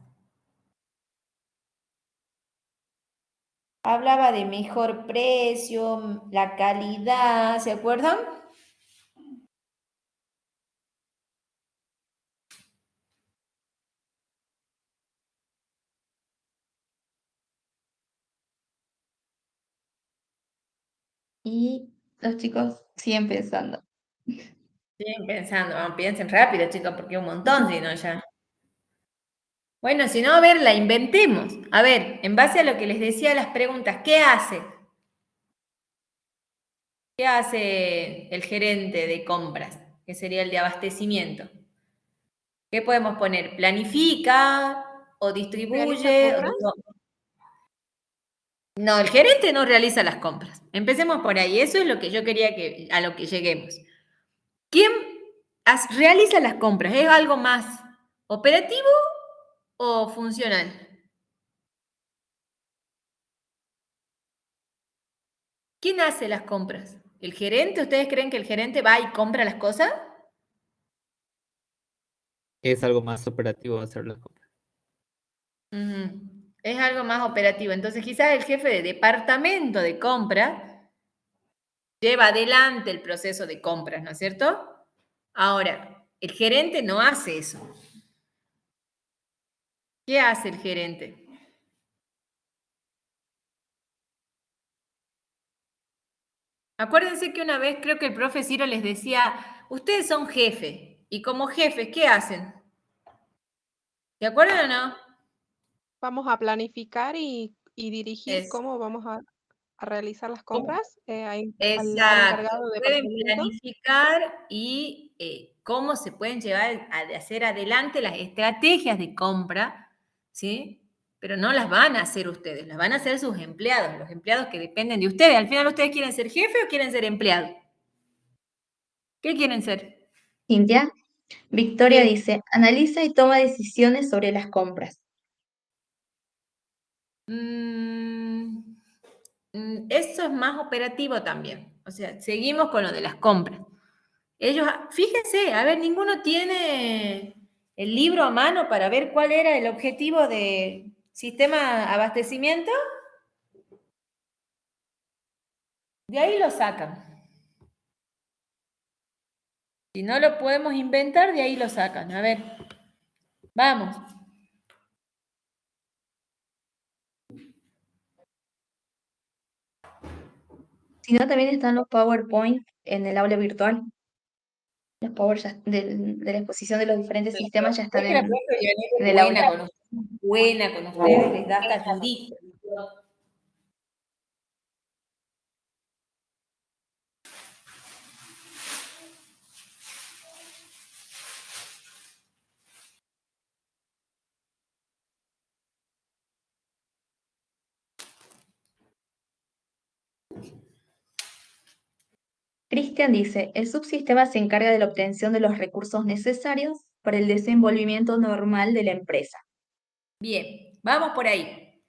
Hablaba de mejor precio, la calidad, ¿se acuerdan? Y los chicos siguen pensando. Siguen pensando, piensen rápido, chicos, porque un montón, si no ya. Bueno, si no, a ver, la inventemos. A ver, en base a lo que les decía las preguntas, ¿qué hace? ¿Qué hace el gerente de compras? Que sería el de abastecimiento. ¿Qué podemos poner? ¿Planifica o ¿Realiza distribuye? compras? No, el gerente no realiza las compras. Empecemos por ahí. Eso es lo que yo quería que a lo que lleguemos. ¿Quién realiza las compras? ¿Es algo más operativo o funcional? ¿Quién hace las compras? ¿El gerente? ¿Ustedes creen que el gerente va y compra las cosas? Es algo más operativo hacer las compras. Ujú. Es algo más operativo. Entonces, quizás el jefe de departamento de compra lleva adelante el proceso de compras, ¿no es cierto? Ahora, el gerente no hace eso. ¿Qué hace el gerente? Acuérdense que una vez creo que el profe Ciro les decía, ustedes son jefes, y como jefes, ¿qué hacen? ¿Se acuerdan o no? Vamos a planificar y dirigir Es, cómo vamos a realizar las compras al exacto. encargado de Pueden departamento. planificar y cómo se pueden llevar a hacer adelante las estrategias de compra, ¿sí? Pero no las van a hacer ustedes, las van a hacer sus empleados, los empleados que dependen de ustedes. Al final, ¿ustedes quieren ser jefe o quieren ser empleado? ¿Qué quieren ser? Cintia, Victoria Sí. dice, analiza y toma decisiones sobre las compras. Mm, eso es más operativo también. O sea, seguimos con lo de las compras. Ellos, fíjense, a ver, ninguno tiene el libro a mano para ver cuál era el objetivo de sistema abastecimiento. De ahí lo sacan. Si no lo podemos inventar, de ahí lo sacan. A ver, vamos. Si no, también están los PowerPoint en el aula virtual. Los Power de la exposición de los diferentes sistemas ya están Es que la profe Yanira en es el aula. buena con ustedes, les da hasta ayudita. Cristian dice, el subsistema se encarga de la obtención de los recursos necesarios para el desenvolvimiento normal de la empresa. Bien, vamos por ahí.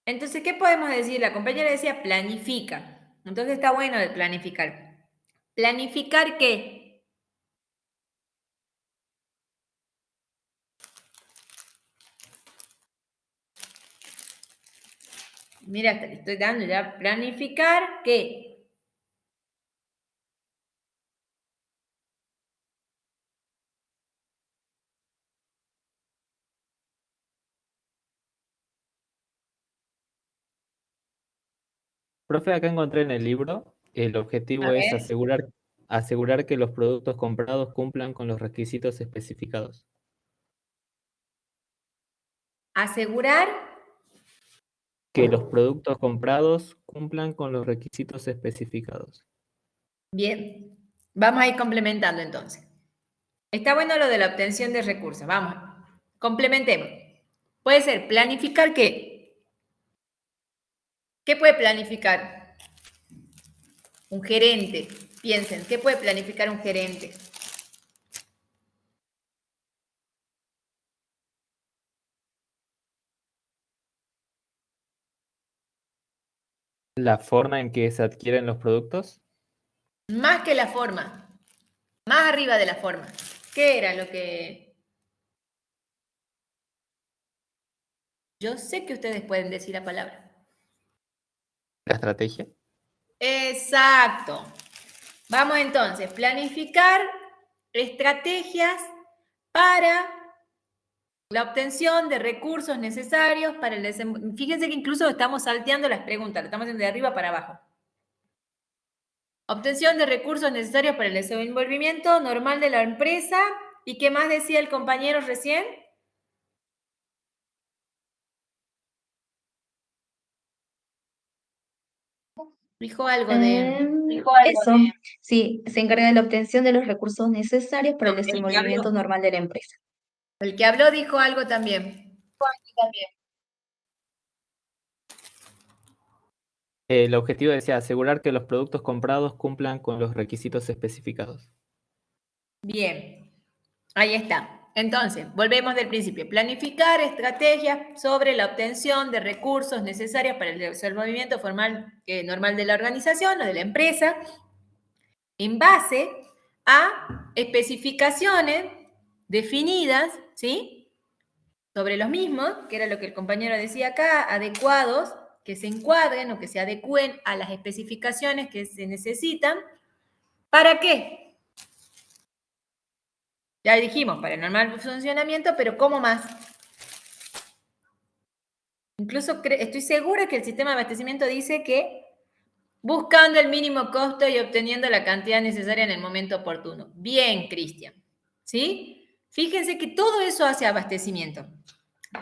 Entonces, ¿qué podemos decir? La compañera decía planifica. Entonces está bueno de planificar. ¿Planificar qué? Mira, te estoy dando ya. ¿Planificar qué? Profe, acá encontré en el libro, el A objetivo es ver, asegurar que los productos comprados cumplan con los requisitos especificados. asegurar. Que los productos comprados cumplan con los requisitos especificados. Bien, vamos a ir complementando entonces. Está bueno lo de la obtención de recursos. Vamos, complementemos. Puede ser planificar qué. ¿Qué puede planificar un gerente? Piensen, ¿qué puede planificar un gerente? La forma en que se adquieren los productos. Más que la forma, más arriba de la forma. ¿Qué era lo que... Yo sé que ustedes pueden decir la palabra. La estrategia. Exacto. Vamos entonces, planificar estrategias para la obtención de recursos necesarios para el desenvolvimiento. Fíjense que incluso estamos salteando las preguntas, lo estamos haciendo de arriba para abajo. Obtención de recursos necesarios para el desenvolvimiento normal de la empresa. ¿Y qué más decía el compañero recién? Dijo algo de... Eso, sí, se encarga de la obtención de los recursos necesarios para el No, desenvolvimiento normal de la empresa. el que habló dijo algo también. El objetivo decía asegurar que los productos comprados cumplan con los requisitos especificados. Bien, ahí está. Entonces, volvemos del principio. Planificar estrategias sobre la obtención de recursos necesarios para el desenvolvimiento formal, normal de la organización o de la empresa, en base a especificaciones definidas, ¿sí? Sobre los mismos, que era lo que el compañero decía acá, adecuados, que se encuadren o que se adecúen a las especificaciones que se necesitan. ¿Para qué? Ya dijimos, para el normal funcionamiento, pero ¿cómo más? Incluso estoy segura que el sistema de abastecimiento dice que buscando el mínimo costo y obteniendo la cantidad necesaria en el momento oportuno. Bien, Cristian. ¿Sí? Fíjense que todo eso hace abastecimiento.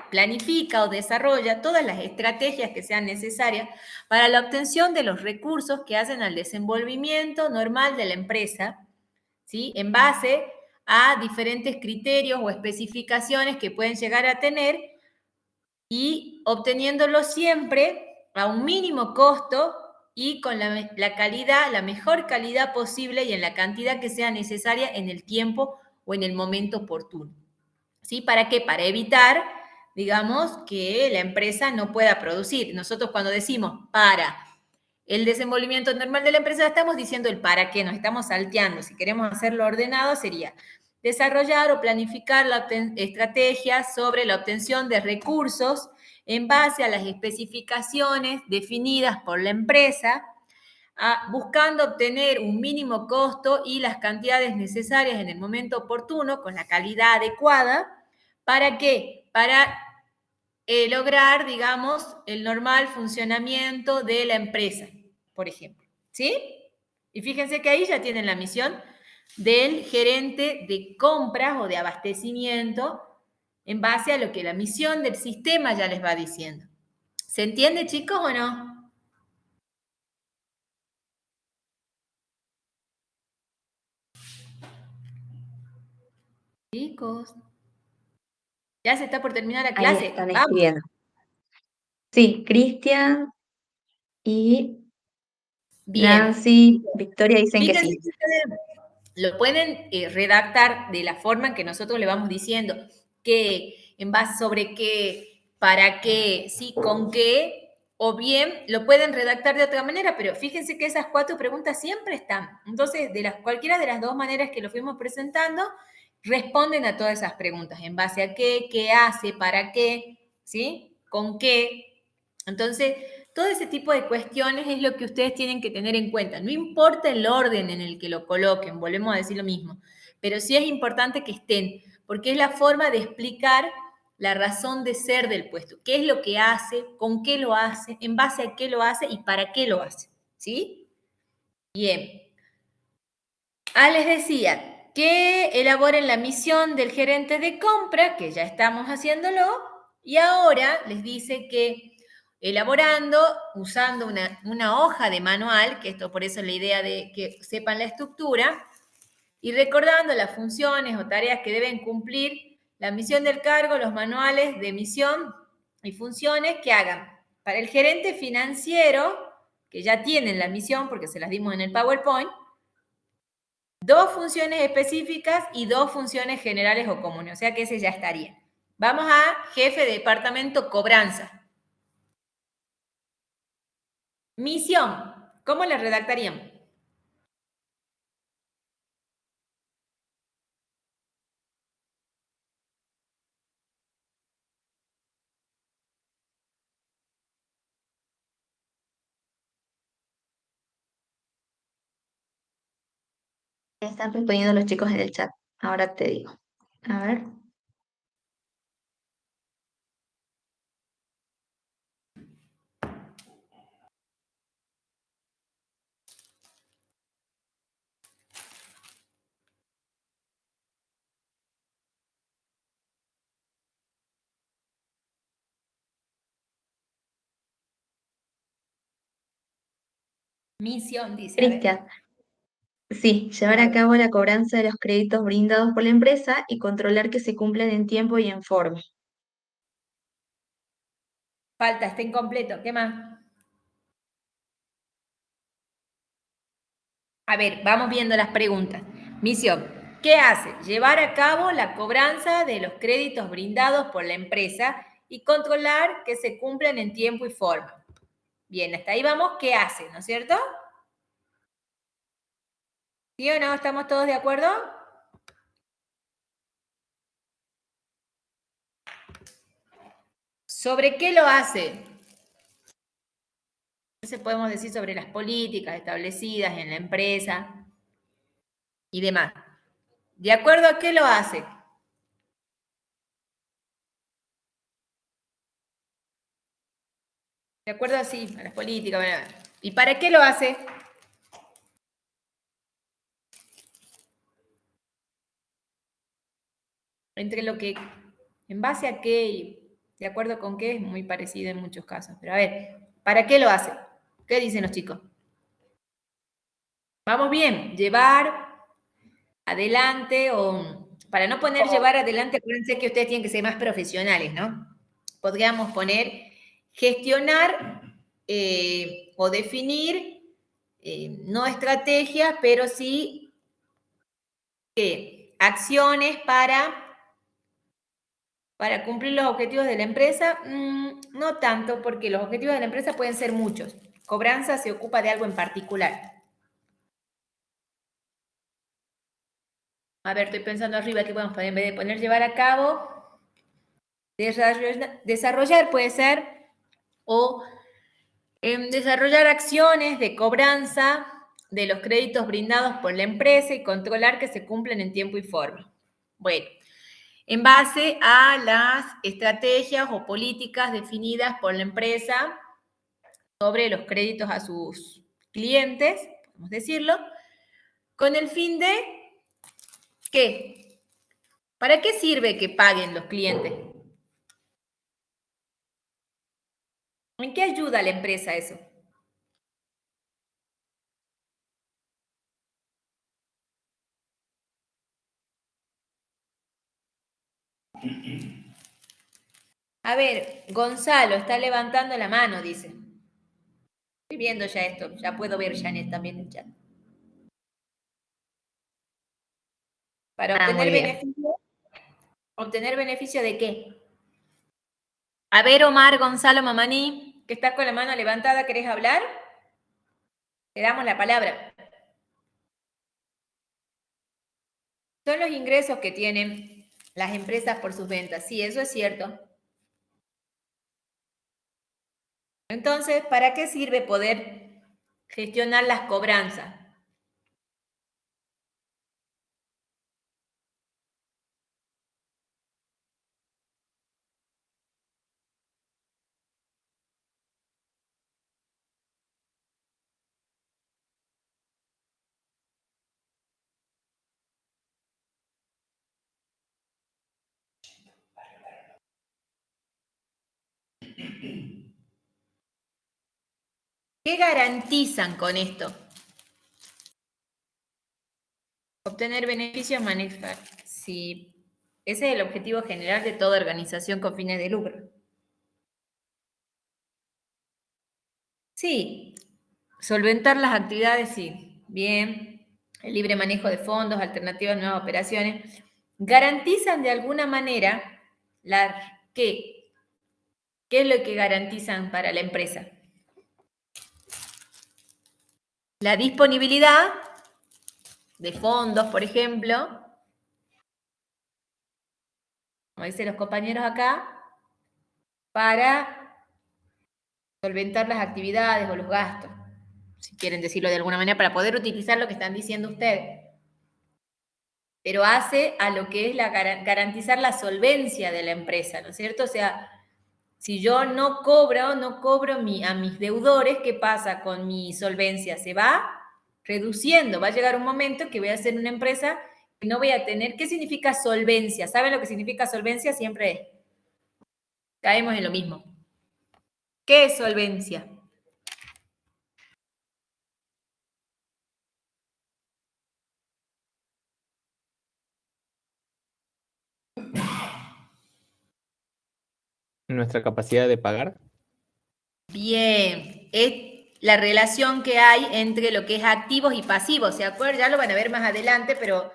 Planifica o desarrolla todas las estrategias que sean necesarias para la obtención de los recursos que hacen al desenvolvimiento normal de la empresa, ¿sí? En base a diferentes criterios o especificaciones que pueden llegar a tener y obteniéndolo siempre a un mínimo costo y con la calidad, la mejor calidad posible y en la cantidad que sea necesaria en el tiempo o en el momento oportuno. ¿Sí? ¿Para qué? Para evitar, digamos, que la empresa no pueda producir. Nosotros cuando decimos para el desenvolvimiento normal de la empresa, estamos diciendo el para qué, nos estamos salteando. Si queremos hacerlo ordenado, sería desarrollar o planificar estrategias sobre la obtención de recursos en base a las especificaciones definidas por la empresa, buscando obtener un mínimo costo y las cantidades necesarias en el momento oportuno, con la calidad adecuada. ¿Para qué? Para lograr, digamos, el normal funcionamiento de la empresa, por ejemplo. ¿Sí? Y fíjense que ahí ya tienen la misión del gerente de compras o de abastecimiento en base a lo que la misión del sistema ya les va diciendo. ¿Se entiende, chicos, o no? Chicos, ya se está por terminar la Ahí clase. están Vamos. escribiendo. Sí, Cristian y Bien. Nancy, Victoria dicen que Fíjense sí. que ustedes lo pueden redactar de la forma en que nosotros le vamos diciendo, que en base sobre qué, para qué, sí, con qué, o bien lo pueden redactar de otra manera, pero fíjense que esas 4 preguntas siempre están. Entonces, cualquiera de las 2 maneras que lo fuimos presentando, responden a todas esas preguntas, en base a qué hace, para qué, ¿sí? ¿Con qué? Entonces, todo ese tipo de cuestiones es lo que ustedes tienen que tener en cuenta. No importa el orden en el que lo coloquen, volvemos a decir lo mismo, pero sí es importante que estén, porque es la forma de explicar la razón de ser del puesto, qué es lo que hace, con qué lo hace, en base a qué lo hace y para qué lo hace, ¿sí? Bien. Les decía que elaboren la misión del gerente de compra, que ya estamos haciéndolo, y ahora les dice que elaborando, usando una hoja de manual, que esto por eso es la idea de que sepan la estructura, y recordando las funciones o tareas que deben cumplir, la misión del cargo, los manuales de misión y funciones que hagan. Para el gerente financiero, que ya tienen la misión porque se las dimos en el PowerPoint, 2 funciones específicas y 2 funciones generales o comunes, o sea que ese ya estaría. Vamos a jefe de departamento cobranza. Misión, ¿cómo la redactaríamos? Están respondiendo los chicos en el chat. Ahora te digo. A ver. Misión, dice. A ver. Cristian. Sí, llevar a cabo la cobranza de los créditos brindados por la empresa y controlar que se cumplan en tiempo y en forma. Falta, está incompleto. ¿Qué más? A ver, vamos viendo las preguntas. Misión. ¿Qué hace? Llevar a cabo la cobranza de los créditos brindados por la empresa y controlar que se cumplan en tiempo y forma. Bien, hasta ahí vamos. ¿Qué hace? ¿No es cierto? ¿Sí o no? ¿Estamos todos de acuerdo? ¿Sobre qué lo hace? Entonces podemos decir sobre las políticas establecidas en la empresa y demás. ¿De acuerdo a qué lo hace? De acuerdo así, a las políticas. Bueno, ¿y para qué lo hace? Entre lo que, en base a qué y de acuerdo con qué, es muy parecido en muchos casos. Pero a ver, ¿para qué lo hace? ¿Qué dicen los chicos? Vamos bien, llevar adelante o para no poner llevar adelante, acuérdense que ustedes tienen que ser más profesionales, ¿no? Podríamos poner gestionar o definir, no estrategias, pero sí acciones para cumplir los objetivos de la empresa. No tanto, porque los objetivos de la empresa pueden ser muchos. Cobranza se ocupa de algo en particular. A ver, estoy pensando arriba, ¿qué podemos poner? En vez de poner llevar a cabo, desarrollar puede ser, o desarrollar acciones de cobranza de los créditos brindados por la empresa y controlar que se cumplen en tiempo y forma. Bueno, en base a las estrategias o políticas definidas por la empresa sobre los créditos a sus clientes, podemos decirlo, con el fin de ¿qué? ¿Para qué sirve que paguen los clientes? ¿En qué ayuda a la empresa eso? A ver, Gonzalo está levantando la mano, dice. Estoy viendo ya esto, ya puedo ver Janet también en el chat. Para obtener muy bien. beneficio. ¿Obtener beneficio de qué? A ver, Omar, Gonzalo, Mamaní, que estás con la mano levantada, ¿querés hablar? Te damos la palabra. Son los ingresos que tienen las empresas por sus ventas. Sí, eso es cierto. Entonces, ¿para qué sirve poder gestionar las cobranzas? ¿Qué garantizan con esto? Obtener beneficios, manejar. Sí, ese es el objetivo general de toda organización con fines de lucro. Sí, solventar las actividades, sí. Bien, el libre manejo de fondos, alternativas, nuevas operaciones. Garantizan de alguna manera ¿qué? ¿Qué es lo que garantizan para la empresa? La disponibilidad de fondos, por ejemplo, como dicen los compañeros acá, para solventar las actividades o los gastos, si quieren decirlo de alguna manera, para poder utilizar lo que están diciendo ustedes. Pero hace a lo que es garantizar la solvencia de la empresa, ¿no es cierto? O sea, si yo no cobro a mis deudores, ¿qué pasa con mi solvencia? Se va reduciendo, va a llegar un momento que voy a ser una empresa que no voy a tener. ¿Qué significa solvencia? ¿Saben lo que significa solvencia? Siempre caemos en lo mismo. ¿Qué es solvencia? Nuestra capacidad de pagar. Bien, es la relación que hay entre lo que es activos y pasivos, ¿se acuerdan? Ya lo van a ver más adelante, pero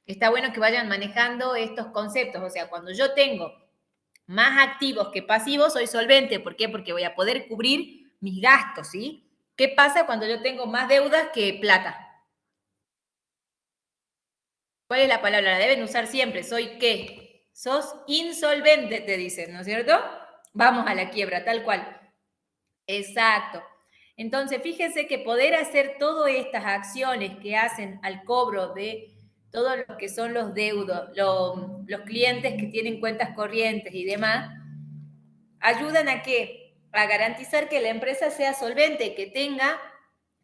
está bueno que vayan manejando estos conceptos. O sea, cuando yo tengo más activos que pasivos, soy solvente. ¿Por qué? Porque voy a poder cubrir mis gastos, ¿sí? ¿Qué pasa cuando yo tengo más deudas que plata? ¿Cuál es la palabra? La deben usar siempre. ¿Soy qué? Sos insolvente, te dicen, ¿no es cierto? Vamos a la quiebra, tal cual. Exacto. Entonces, fíjense que poder hacer todas estas acciones que hacen al cobro de todo lo que son los deudos, los clientes que tienen cuentas corrientes y demás, ayudan a qué? A garantizar que la empresa sea solvente, que tenga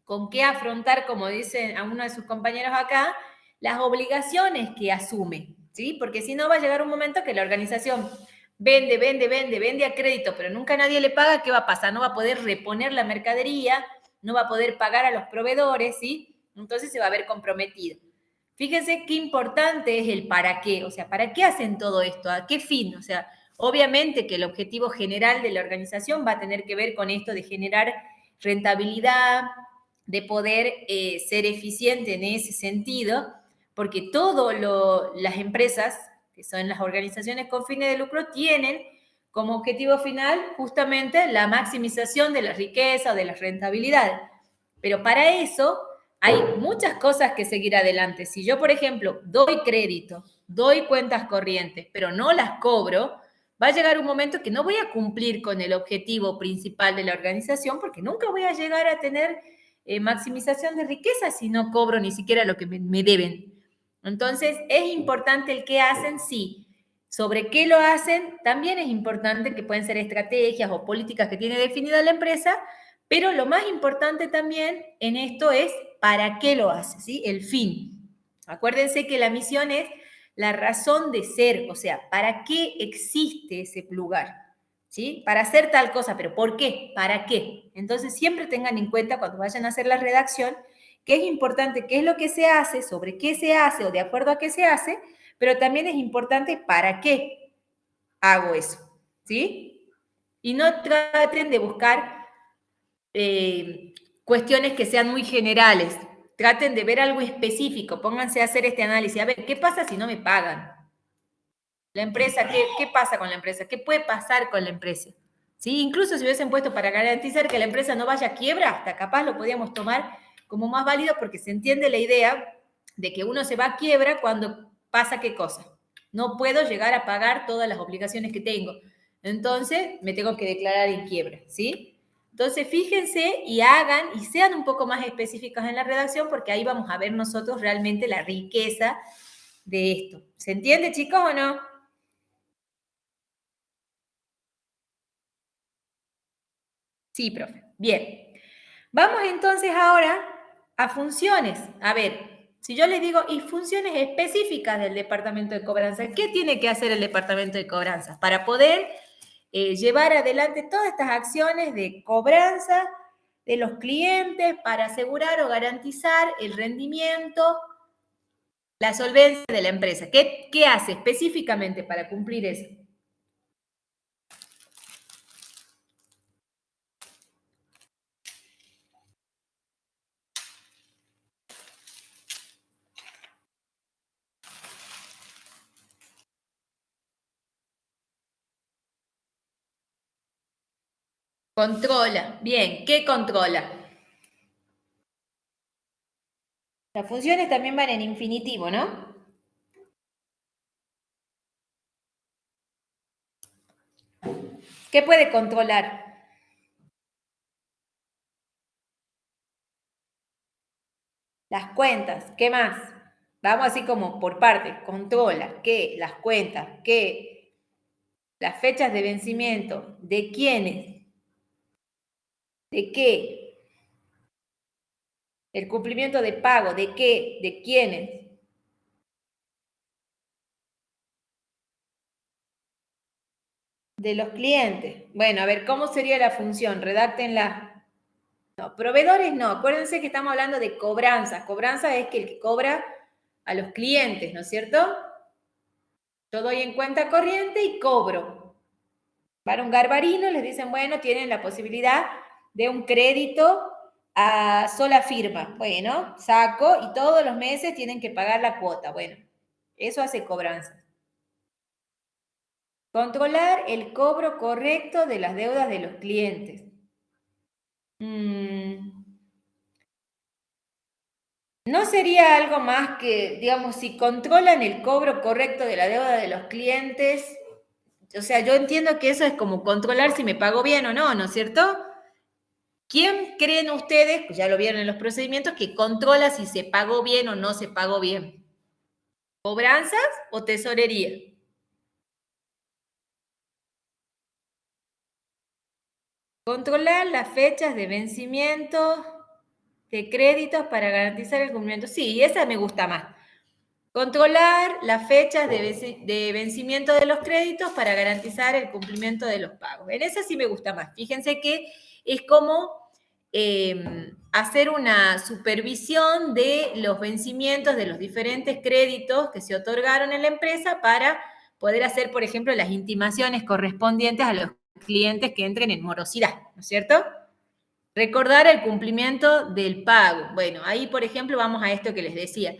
con qué afrontar, como dicen a uno de sus compañeros acá, las obligaciones que asume, ¿sí? Porque si no va a llegar un momento que la organización vende a crédito, pero nunca nadie le paga, ¿qué va a pasar? No va a poder reponer la mercadería, no va a poder pagar a los proveedores, ¿sí? Entonces se va a ver comprometido. Fíjense qué importante es el para qué, o sea, ¿para qué hacen todo esto? ¿A qué fin? O sea, obviamente que el objetivo general de la organización va a tener que ver con esto de generar rentabilidad, de poder ser eficiente en ese sentido, porque todas las empresas, que son las organizaciones con fines de lucro, tienen como objetivo final justamente la maximización de la riqueza o de las rentabilidades. Pero para eso hay muchas cosas que seguir adelante. Si yo, por ejemplo, doy crédito, doy cuentas corrientes, pero no las cobro, va a llegar un momento que no voy a cumplir con el objetivo principal de la organización porque nunca voy a llegar a tener maximización de riqueza si no cobro ni siquiera lo que me deben. Entonces, ¿es importante el qué hacen? Sí. ¿Sobre qué lo hacen? También es importante, que pueden ser estrategias o políticas que tiene definida la empresa, pero lo más importante también en esto es para qué lo hace, ¿sí? El fin. Acuérdense que la misión es la razón de ser, o sea, ¿para qué existe ese lugar? ¿Sí? Para hacer tal cosa, pero ¿por qué? ¿Para qué? Entonces siempre tengan en cuenta cuando vayan a hacer la redacción que es importante qué es lo que se hace, sobre qué se hace o de acuerdo a qué se hace, pero también es importante para qué hago eso, ¿sí? Y no traten de buscar cuestiones que sean muy generales. Traten de ver algo específico, pónganse a hacer este análisis. A ver, ¿qué pasa si no me pagan? La empresa, ¿qué pasa con la empresa? ¿Qué puede pasar con la empresa? ¿Sí? Incluso si hubiesen puesto para garantizar que la empresa no vaya a quiebra, hasta capaz lo podíamos tomar como más válido porque se entiende la idea de que uno se va a quiebra cuando pasa qué cosa. No puedo llegar a pagar todas las obligaciones que tengo. Entonces me tengo que declarar en quiebra, ¿sí? Entonces fíjense y hagan y sean un poco más específicos en la redacción porque ahí vamos a ver nosotros realmente la riqueza de esto. ¿Se entiende, chicos, o no? Sí, profe. Bien. Vamos entonces ahora a funciones. A ver, si yo les digo, y funciones específicas del departamento de cobranza, ¿qué tiene que hacer el departamento de cobranza para poder llevar adelante todas estas acciones de cobranza de los clientes para asegurar o garantizar el rendimiento, la solvencia de la empresa. ¿Qué hace específicamente para cumplir eso? Controla. Bien, ¿qué controla? Las funciones también van en infinitivo, ¿no? ¿Qué puede controlar? Las cuentas. ¿Qué más? Vamos así como por partes. Controla. ¿Qué? Las cuentas. ¿Qué? Las fechas de vencimiento. ¿De quiénes? ¿De qué? El cumplimiento de pago. ¿De qué? ¿De quiénes? De los clientes. Bueno, a ver, ¿cómo sería la función? Redáctenla. No, proveedores no. Acuérdense que estamos hablando de cobranzas. Cobranza es que el que cobra a los clientes, ¿no es cierto? Yo doy en cuenta corriente y cobro. Para un garbarino les dicen, bueno, tienen la posibilidad de un crédito a sola firma. Bueno, saco y todos los meses tienen que pagar la cuota. Bueno, eso hace cobranza. Controlar el cobro correcto de las deudas de los clientes. ¿No sería algo más que, digamos, si controlan el cobro correcto de la deuda de los clientes? O sea, yo entiendo que eso es como controlar si me pago bien o no, ¿no es cierto? ¿Quién creen ustedes, pues ya lo vieron en los procedimientos, que controla si se pagó bien o no se pagó bien? ¿Cobranzas o tesorería? Controlar las fechas de vencimiento de créditos para garantizar el cumplimiento. Sí, esa me gusta más. Controlar las fechas de vencimiento de los créditos para garantizar el cumplimiento de los pagos. En esa sí me gusta más. Fíjense que es como hacer una supervisión de los vencimientos de los diferentes créditos que se otorgaron en la empresa para poder hacer, por ejemplo, las intimaciones correspondientes a los clientes que entren en morosidad, ¿no es cierto? Recordar el cumplimiento del pago. Bueno, ahí, por ejemplo, vamos a esto que les decía.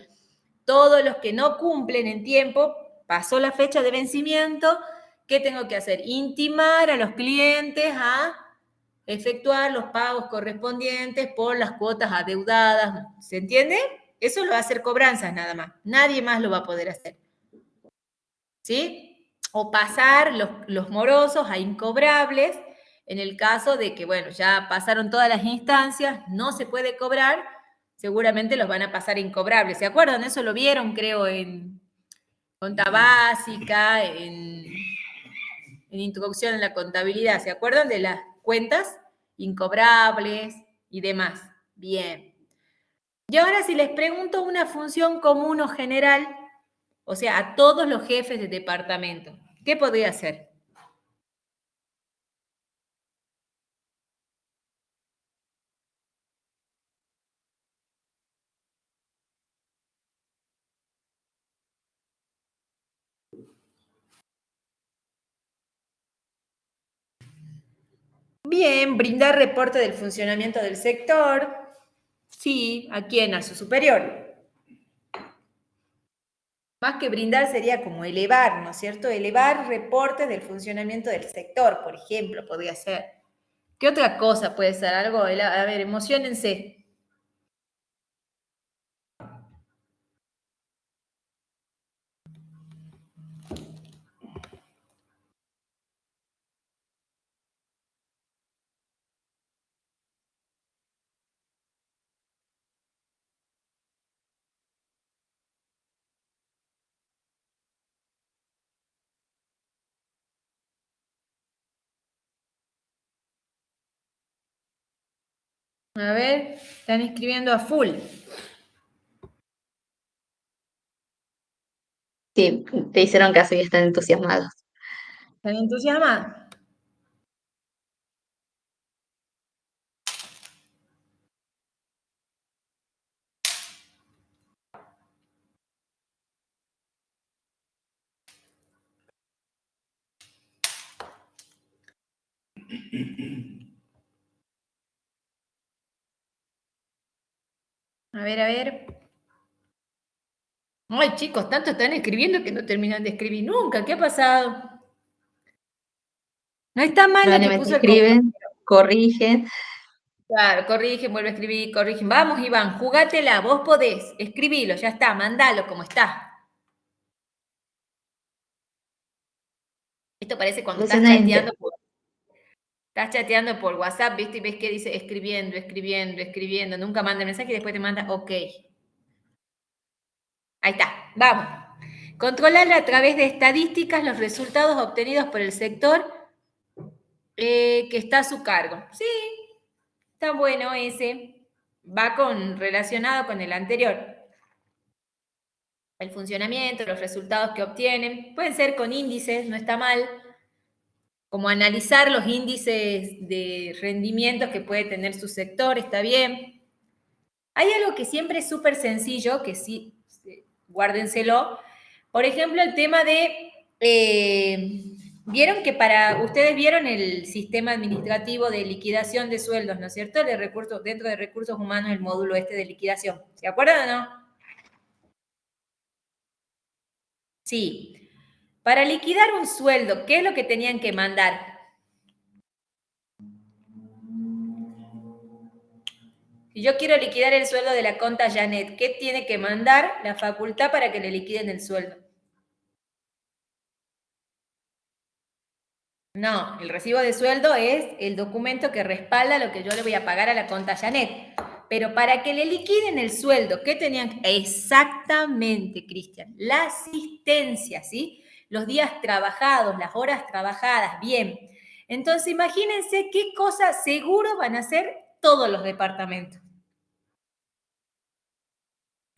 Todos los que no cumplen en tiempo, pasó la fecha de vencimiento, ¿qué tengo que hacer? Intimar a los clientes a efectuar los pagos correspondientes por las cuotas adeudadas. ¿Se entiende? Eso lo va a hacer cobranzas nada más. Nadie más lo va a poder hacer. ¿Sí? O pasar los morosos a incobrables en el caso de que, bueno, ya pasaron todas las instancias, no se puede cobrar, seguramente los van a pasar incobrables. ¿Se acuerdan? Eso lo vieron, creo, en Conta Básica, en Introducción en la Contabilidad. ¿Se acuerdan de las cuentas incobrables y demás? Bien. Y ahora si les pregunto una función común o general, o sea, a todos los jefes de departamento, ¿qué podría hacer? Bien, brindar reporte del funcionamiento del sector. Sí, ¿a quién? A su superior. Más que brindar sería como elevar, ¿no es cierto? Elevar reportes del funcionamiento del sector, por ejemplo, podría ser. ¿Qué otra cosa puede ser? Algo, a ver, emocionense. A ver, están escribiendo a full. Sí, te hicieron caso y están entusiasmados. ¿Están entusiasmados? A ver, a ver. Ay, chicos, tanto están escribiendo que no terminan de escribir nunca. ¿Qué ha pasado? No está mal la que Probablemente puso el escriben, corrigen. Claro, corrigen, vuelve a escribir, corrigen. Vamos, Iván, jugátela, vos podés, escribilo, ya está, mandalo como está. Esto parece cuando estás Impresionante. chateando por WhatsApp, ¿viste? Y ves que dice escribiendo, escribiendo, escribiendo, nunca manda mensaje y después te manda OK. Ahí está, vamos. Controlar a través de estadísticas los resultados obtenidos por el sector que está a su cargo. Sí, está bueno ese. Va relacionado con el anterior. El funcionamiento, los resultados que obtienen. Pueden ser con índices, no está mal. Como analizar los índices de rendimiento que puede tener su sector, está bien. Hay algo que siempre es súper sencillo, que sí, guárdenselo. Por ejemplo, el tema de... vieron que ustedes vieron el sistema administrativo de liquidación de sueldos, ¿no es cierto? Dentro de recursos humanos, el módulo este de liquidación. ¿Se acuerdan o no? Sí. Para liquidar un sueldo, ¿qué es lo que tenían que mandar? Si yo quiero liquidar el sueldo de la conta Janet, ¿qué tiene que mandar la facultad para que le liquiden el sueldo? No, el recibo de sueldo es el documento que respalda lo que yo le voy a pagar a la conta Janet. Pero para que le liquiden el sueldo, ¿qué tenían que...? Exactamente, Cristian. La asistencia, ¿sí? Los días trabajados, las horas trabajadas, bien. Entonces, imagínense qué cosas seguro van a hacer todos los departamentos.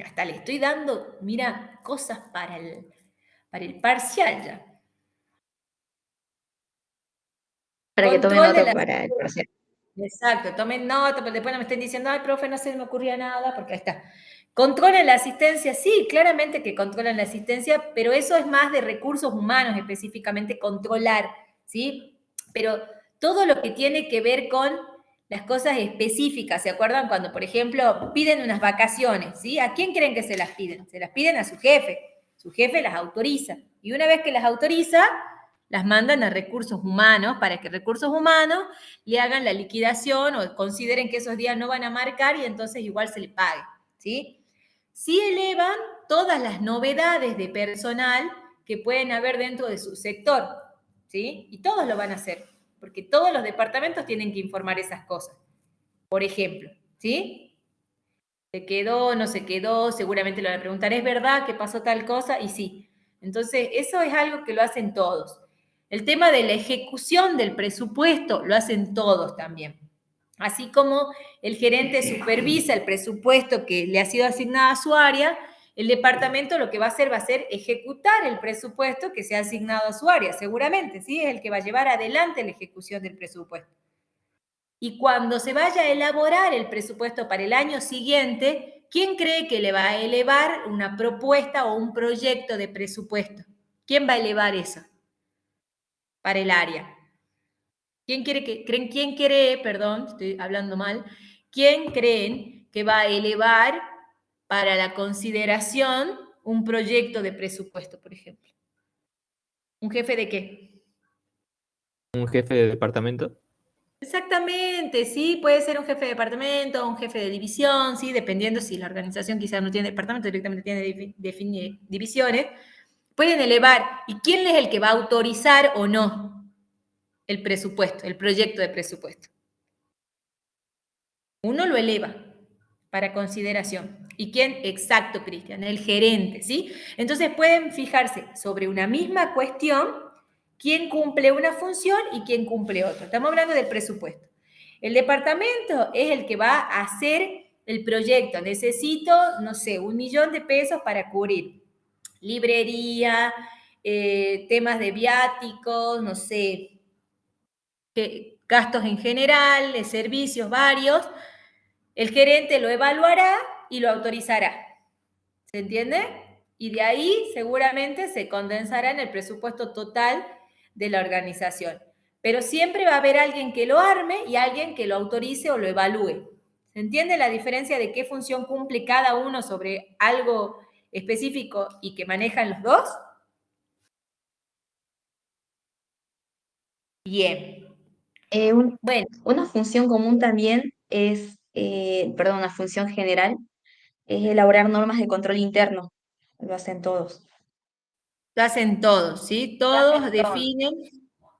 Hasta le estoy dando, mira, cosas para el parcial ya. Para que tome Control de nota la... para el parcial. Exacto, tomen nota, pero después no me estén diciendo, ay, profe, no se me ocurría nada, porque ahí está. ¿Controlan la asistencia? Sí, claramente que controlan la asistencia, pero eso es más de recursos humanos, específicamente controlar, ¿sí? Pero todo lo que tiene que ver con las cosas específicas, ¿se acuerdan? Cuando, por ejemplo, piden unas vacaciones, ¿sí? ¿A quién creen que se las piden? Se las piden a su jefe las autoriza, y una vez que las autoriza, las mandan a recursos humanos para que recursos humanos le hagan la liquidación o consideren que esos días no van a marcar y entonces igual se le pague, ¿sí? Sí elevan todas las novedades de personal que pueden haber dentro de su sector, ¿sí? Y todos lo van a hacer, porque todos los departamentos tienen que informar esas cosas. Por ejemplo, ¿sí? ¿Se quedó, no se quedó? Seguramente le van a preguntar, ¿es verdad que pasó tal cosa? Y sí. Entonces, eso es algo que lo hacen todos. El tema de la ejecución del presupuesto lo hacen todos también. Así como el gerente supervisa el presupuesto que le ha sido asignado a su área, el departamento lo que va a ser ejecutar el presupuesto que se ha asignado a su área, seguramente, ¿sí? Es el que va a llevar adelante la ejecución del presupuesto. Y cuando se vaya a elaborar el presupuesto para el año siguiente, ¿quién cree que le va a elevar una propuesta o un proyecto de presupuesto? ¿Quién va a elevar eso para el área? ¿Quién cree, perdón, estoy hablando mal, quién creen que va a elevar para la consideración un proyecto de presupuesto, por ejemplo? ¿Un jefe de qué? Un jefe de departamento. Exactamente, sí, puede ser un jefe de departamento, un jefe de división, sí, dependiendo si la organización quizás no tiene departamento, directamente tiene divisiones. Pueden elevar, ¿y quién es el que va a autorizar o no el presupuesto, el proyecto de presupuesto? Uno lo eleva para consideración. ¿Y quién? Exacto, Cristian, el gerente, ¿sí? Entonces pueden fijarse sobre una misma cuestión, quién cumple una función y quién cumple otra. Estamos hablando del presupuesto. El departamento es el que va a hacer el proyecto. Necesito, no sé, 1 millón de pesos para cubrir librería, temas de viáticos, no sé, gastos en general, de servicios varios. El gerente lo evaluará y lo autorizará. ¿Se entiende? Y de ahí seguramente se condensará en el presupuesto total de la organización. pero siempre va a haber alguien que lo arme y alguien que lo autorice o lo evalúe. ¿Se entiende la diferencia de qué función cumple cada uno sobre algo específico y que manejan los dos? Bien. Bueno, Una función común también es, perdón, una función general es elaborar normas de control interno. Lo hacen todos. lo hacen todos, ¿sí? Todos definen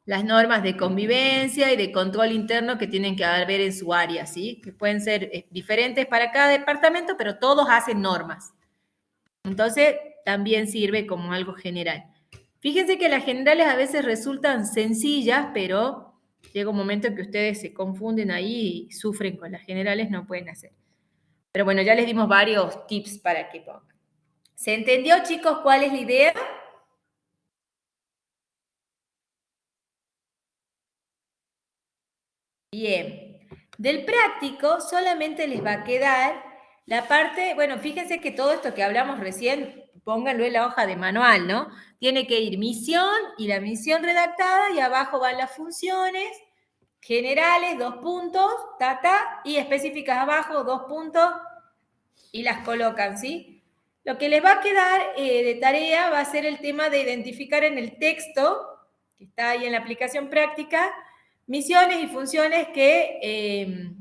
las normas de convivencia y de control interno que tienen que haber en su área, ¿sí? Que pueden ser diferentes para cada departamento, pero todos hacen normas. Entonces, también sirve como algo general. Fíjense que las generales a veces resultan sencillas, pero llega un momento en que ustedes se confunden ahí y sufren con las generales, no pueden hacer. Pero bueno, ya les dimos varios tips para que pongan. ¿Se entendió, chicos, cuál es la idea? Bien. Del práctico solamente les va a quedar la parte, bueno, fíjense que todo esto que hablamos recién, pónganlo en la hoja de manual, ¿no? Tiene que ir misión y la misión redactada y abajo van las funciones generales, 2 puntos, y específicas abajo, 2 puntos y las colocan, ¿sí? Lo que les va a quedar de tarea va a ser el tema de identificar en el texto, que está ahí en la aplicación práctica, misiones y funciones que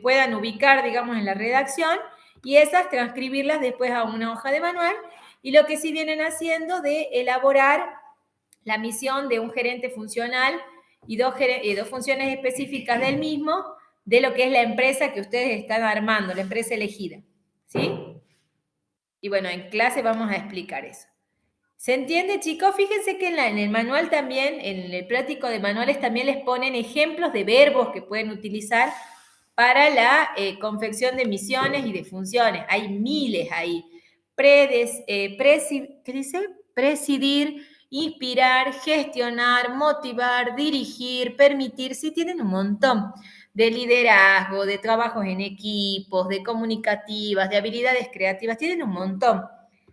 puedan ubicar, digamos, en la redacción y esas transcribirlas después a una hoja de manual y lo que sí vienen haciendo de elaborar la misión de un gerente funcional y dos funciones específicas del mismo de lo que es la empresa que ustedes están armando, la empresa elegida, ¿sí? Y bueno, en clase vamos a explicar eso. ¿Se entiende, chicos? Fíjense que en el manual también, en el práctico de manuales también les ponen ejemplos de verbos que pueden utilizar para la confección de misiones y de funciones. Hay miles ahí. ¿Qué dice? Presidir, inspirar, gestionar, motivar, dirigir, permitir. Sí, tienen un montón de liderazgo, de trabajos en equipos, de comunicativas, de habilidades creativas. Tienen un montón.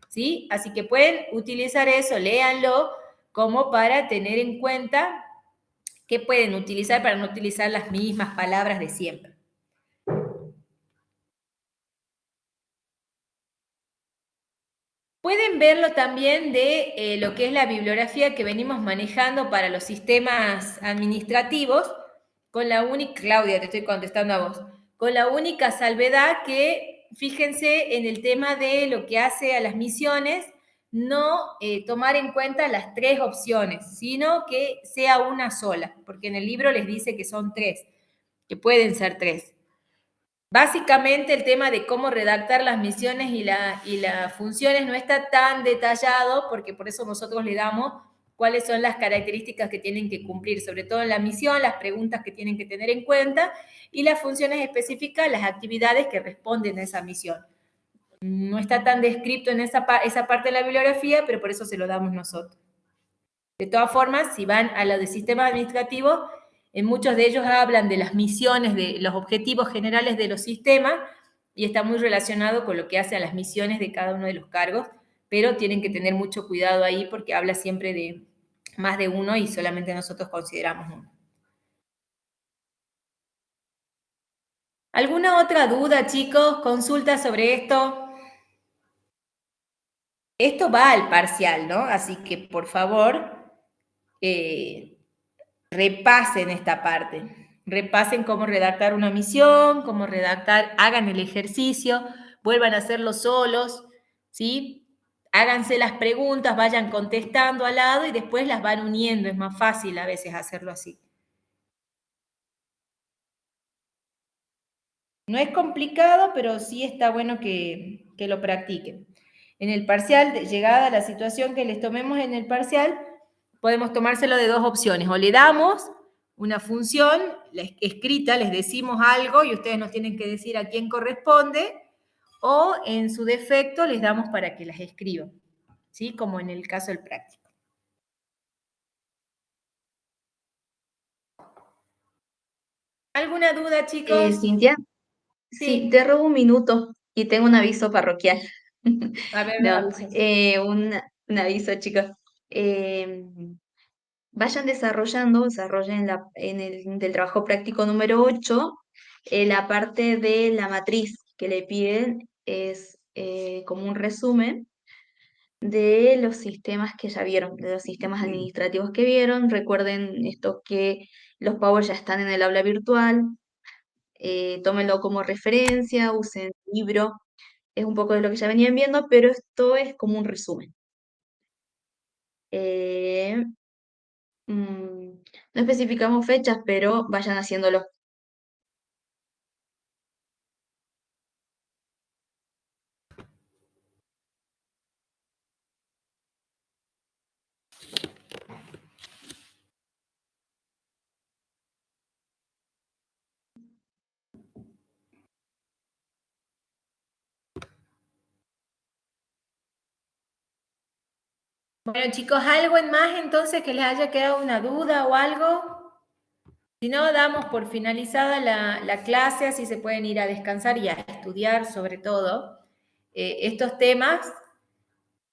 ¿Sí? Así que pueden utilizar eso, léanlo como para tener en cuenta qué pueden utilizar para no utilizar las mismas palabras de siempre. Pueden verlo también de lo que es la bibliografía que venimos manejando para los sistemas administrativos, con la única, Claudia, te estoy contestando a vos, con la única salvedad que, fíjense en el tema de lo que hace a las misiones, no tomar en cuenta las 3 opciones, sino que sea una sola, porque en el libro les dice que son 3, que pueden ser 3. Básicamente el tema de cómo redactar las misiones y las funciones no está tan detallado, porque por eso nosotros le damos cuáles son las características que tienen que cumplir, sobre todo en la misión, las preguntas que tienen que tener en cuenta y las funciones específicas, las actividades que responden a esa misión. No está tan descrito en esa parte de la bibliografía, pero por eso se lo damos nosotros. De todas formas, si van a lo de sistema administrativo, en muchos de ellos hablan de las misiones, de los objetivos generales de los sistemas, y está muy relacionado con lo que hace a las misiones de cada uno de los cargos, pero tienen que tener mucho cuidado ahí porque habla siempre de más de uno y solamente nosotros consideramos uno. ¿Alguna otra duda, chicos? ¿Consulta sobre esto? Esto va al parcial, ¿no? Así que, por favor, repasen esta parte. Repasen cómo redactar una misión, cómo redactar, hagan el ejercicio, vuelvan a hacerlo solos, ¿sí? Háganse las preguntas, vayan contestando al lado y después las van uniendo. Es más fácil a veces hacerlo así. No es complicado, pero sí está bueno que lo practiquen. En el parcial, llegada a la situación que les tomemos en el parcial, podemos tomárselo de 2 opciones. O le damos una función escrita, les decimos algo y ustedes nos tienen que decir a quién corresponde, o en su defecto les damos para que las escriban, ¿sí? Como en el caso del práctico. ¿Alguna duda, chicos? Cintia, sí, te robo un minuto y tengo un aviso parroquial. A ver, No, avisen. un aviso, chicos. vayan desarrollen del trabajo práctico número 8, la parte de la matriz que le piden es como un resumen de los sistemas que ya vieron, de los sistemas administrativos que vieron. Recuerden esto que los Power ya están en el aula virtual, tómenlo como referencia, usen libro, es un poco de lo que ya venían viendo, pero esto es como un resumen. Eh, no especificamos fechas, pero vayan haciéndolo. Bueno, chicos, ¿algo en más entonces que les haya quedado una duda o algo? Si no, damos por finalizada la clase, así se pueden ir a descansar y a estudiar sobre todo estos temas,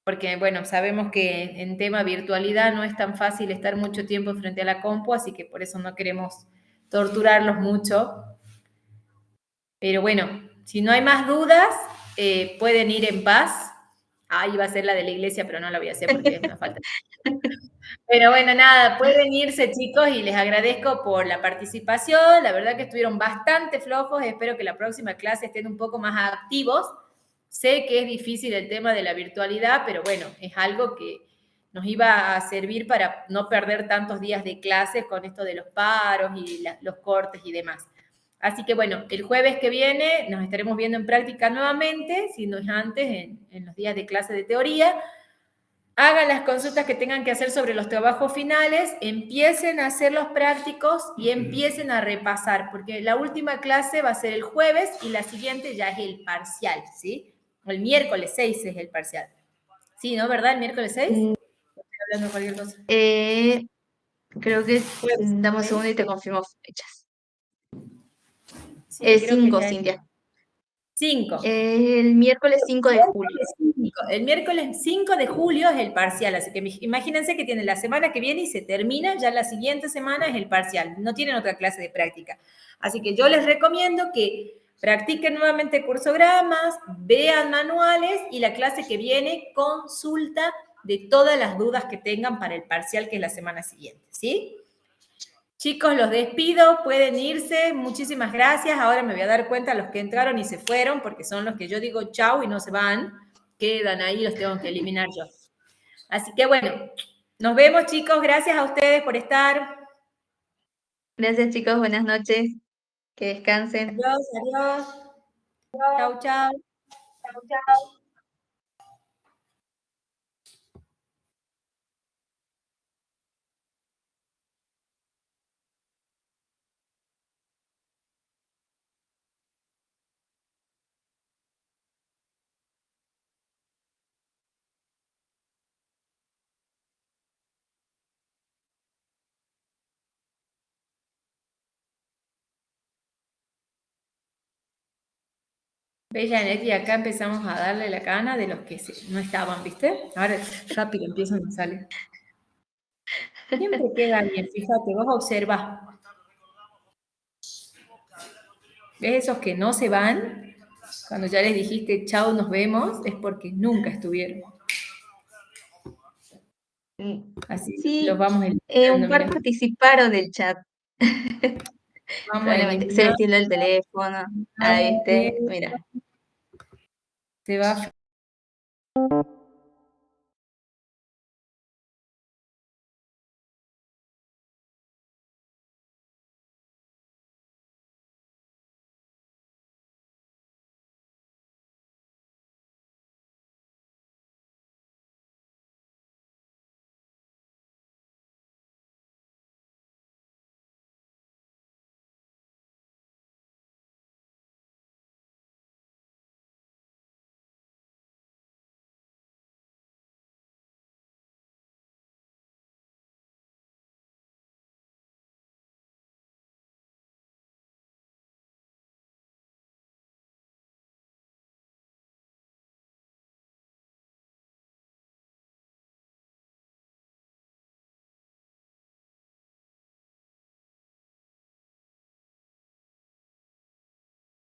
porque bueno, sabemos que en tema virtualidad no es tan fácil estar mucho tiempo frente a la compu, así que por eso no queremos torturarlos mucho. Pero bueno, si no hay más dudas, pueden ir en paz. Ah, iba a ser la de la iglesia, pero no la voy a hacer porque es una falta. Pero bueno, nada, pueden irse, chicos, y les agradezco por la participación. La verdad que estuvieron bastante flojos. Espero que la próxima clase estén un poco más activos. Sé que es difícil el tema de la virtualidad, pero bueno, es algo que nos iba a servir para no perder tantos días de clases con esto de los paros y los cortes y demás. Así que bueno, el jueves que viene nos estaremos viendo en práctica nuevamente, si no es antes, en los días de clase de teoría. Hagan las consultas que tengan que hacer sobre los trabajos finales, empiecen a hacer los prácticos y empiecen a repasar, porque la última clase va a ser el jueves y la siguiente ya es el parcial, ¿sí? El miércoles 6 es el parcial. Sí, ¿no? ¿Verdad? ¿El miércoles 6? Estoy hablando de cualquier cosa. Creo que Jueves, dame un ¿sí? segundo y te confirmo fechas. Sí, creo que 5, ya es Cintia. 5. El miércoles 5 de julio. El miércoles 5 de julio es el parcial, así que imagínense que tienen la semana que viene y se termina, ya la siguiente semana es el parcial, no tienen otra clase de práctica. Así que yo les recomiendo que practiquen nuevamente cursogramas, vean manuales y la clase que viene consulta de todas las dudas que tengan para el parcial que es la semana siguiente, ¿sí? Chicos, los despido, pueden irse, muchísimas gracias. Ahora me voy a dar cuenta los que entraron y se fueron, porque son los que yo digo chau y no se van, quedan ahí, los tengo que eliminar yo. Así que bueno, nos vemos chicos, gracias a ustedes por estar. Gracias, chicos, buenas noches. Que descansen. Adiós, adiós. Chau, chau. Bella y acá empezamos a darle la cana de los que no estaban, ¿viste? Ahora rápido empiezan a salir. Siempre queda alguien, fíjate, vos observas. ¿Ves esos que no se van? Cuando ya les dijiste chao, nos vemos, es porque nunca estuvieron. Así Sí, los vamos eliminando. un par Mira. participaron del chat. Vamos Probablemente eliminando. Celestino el teléfono. Ahí viste, mira. Se va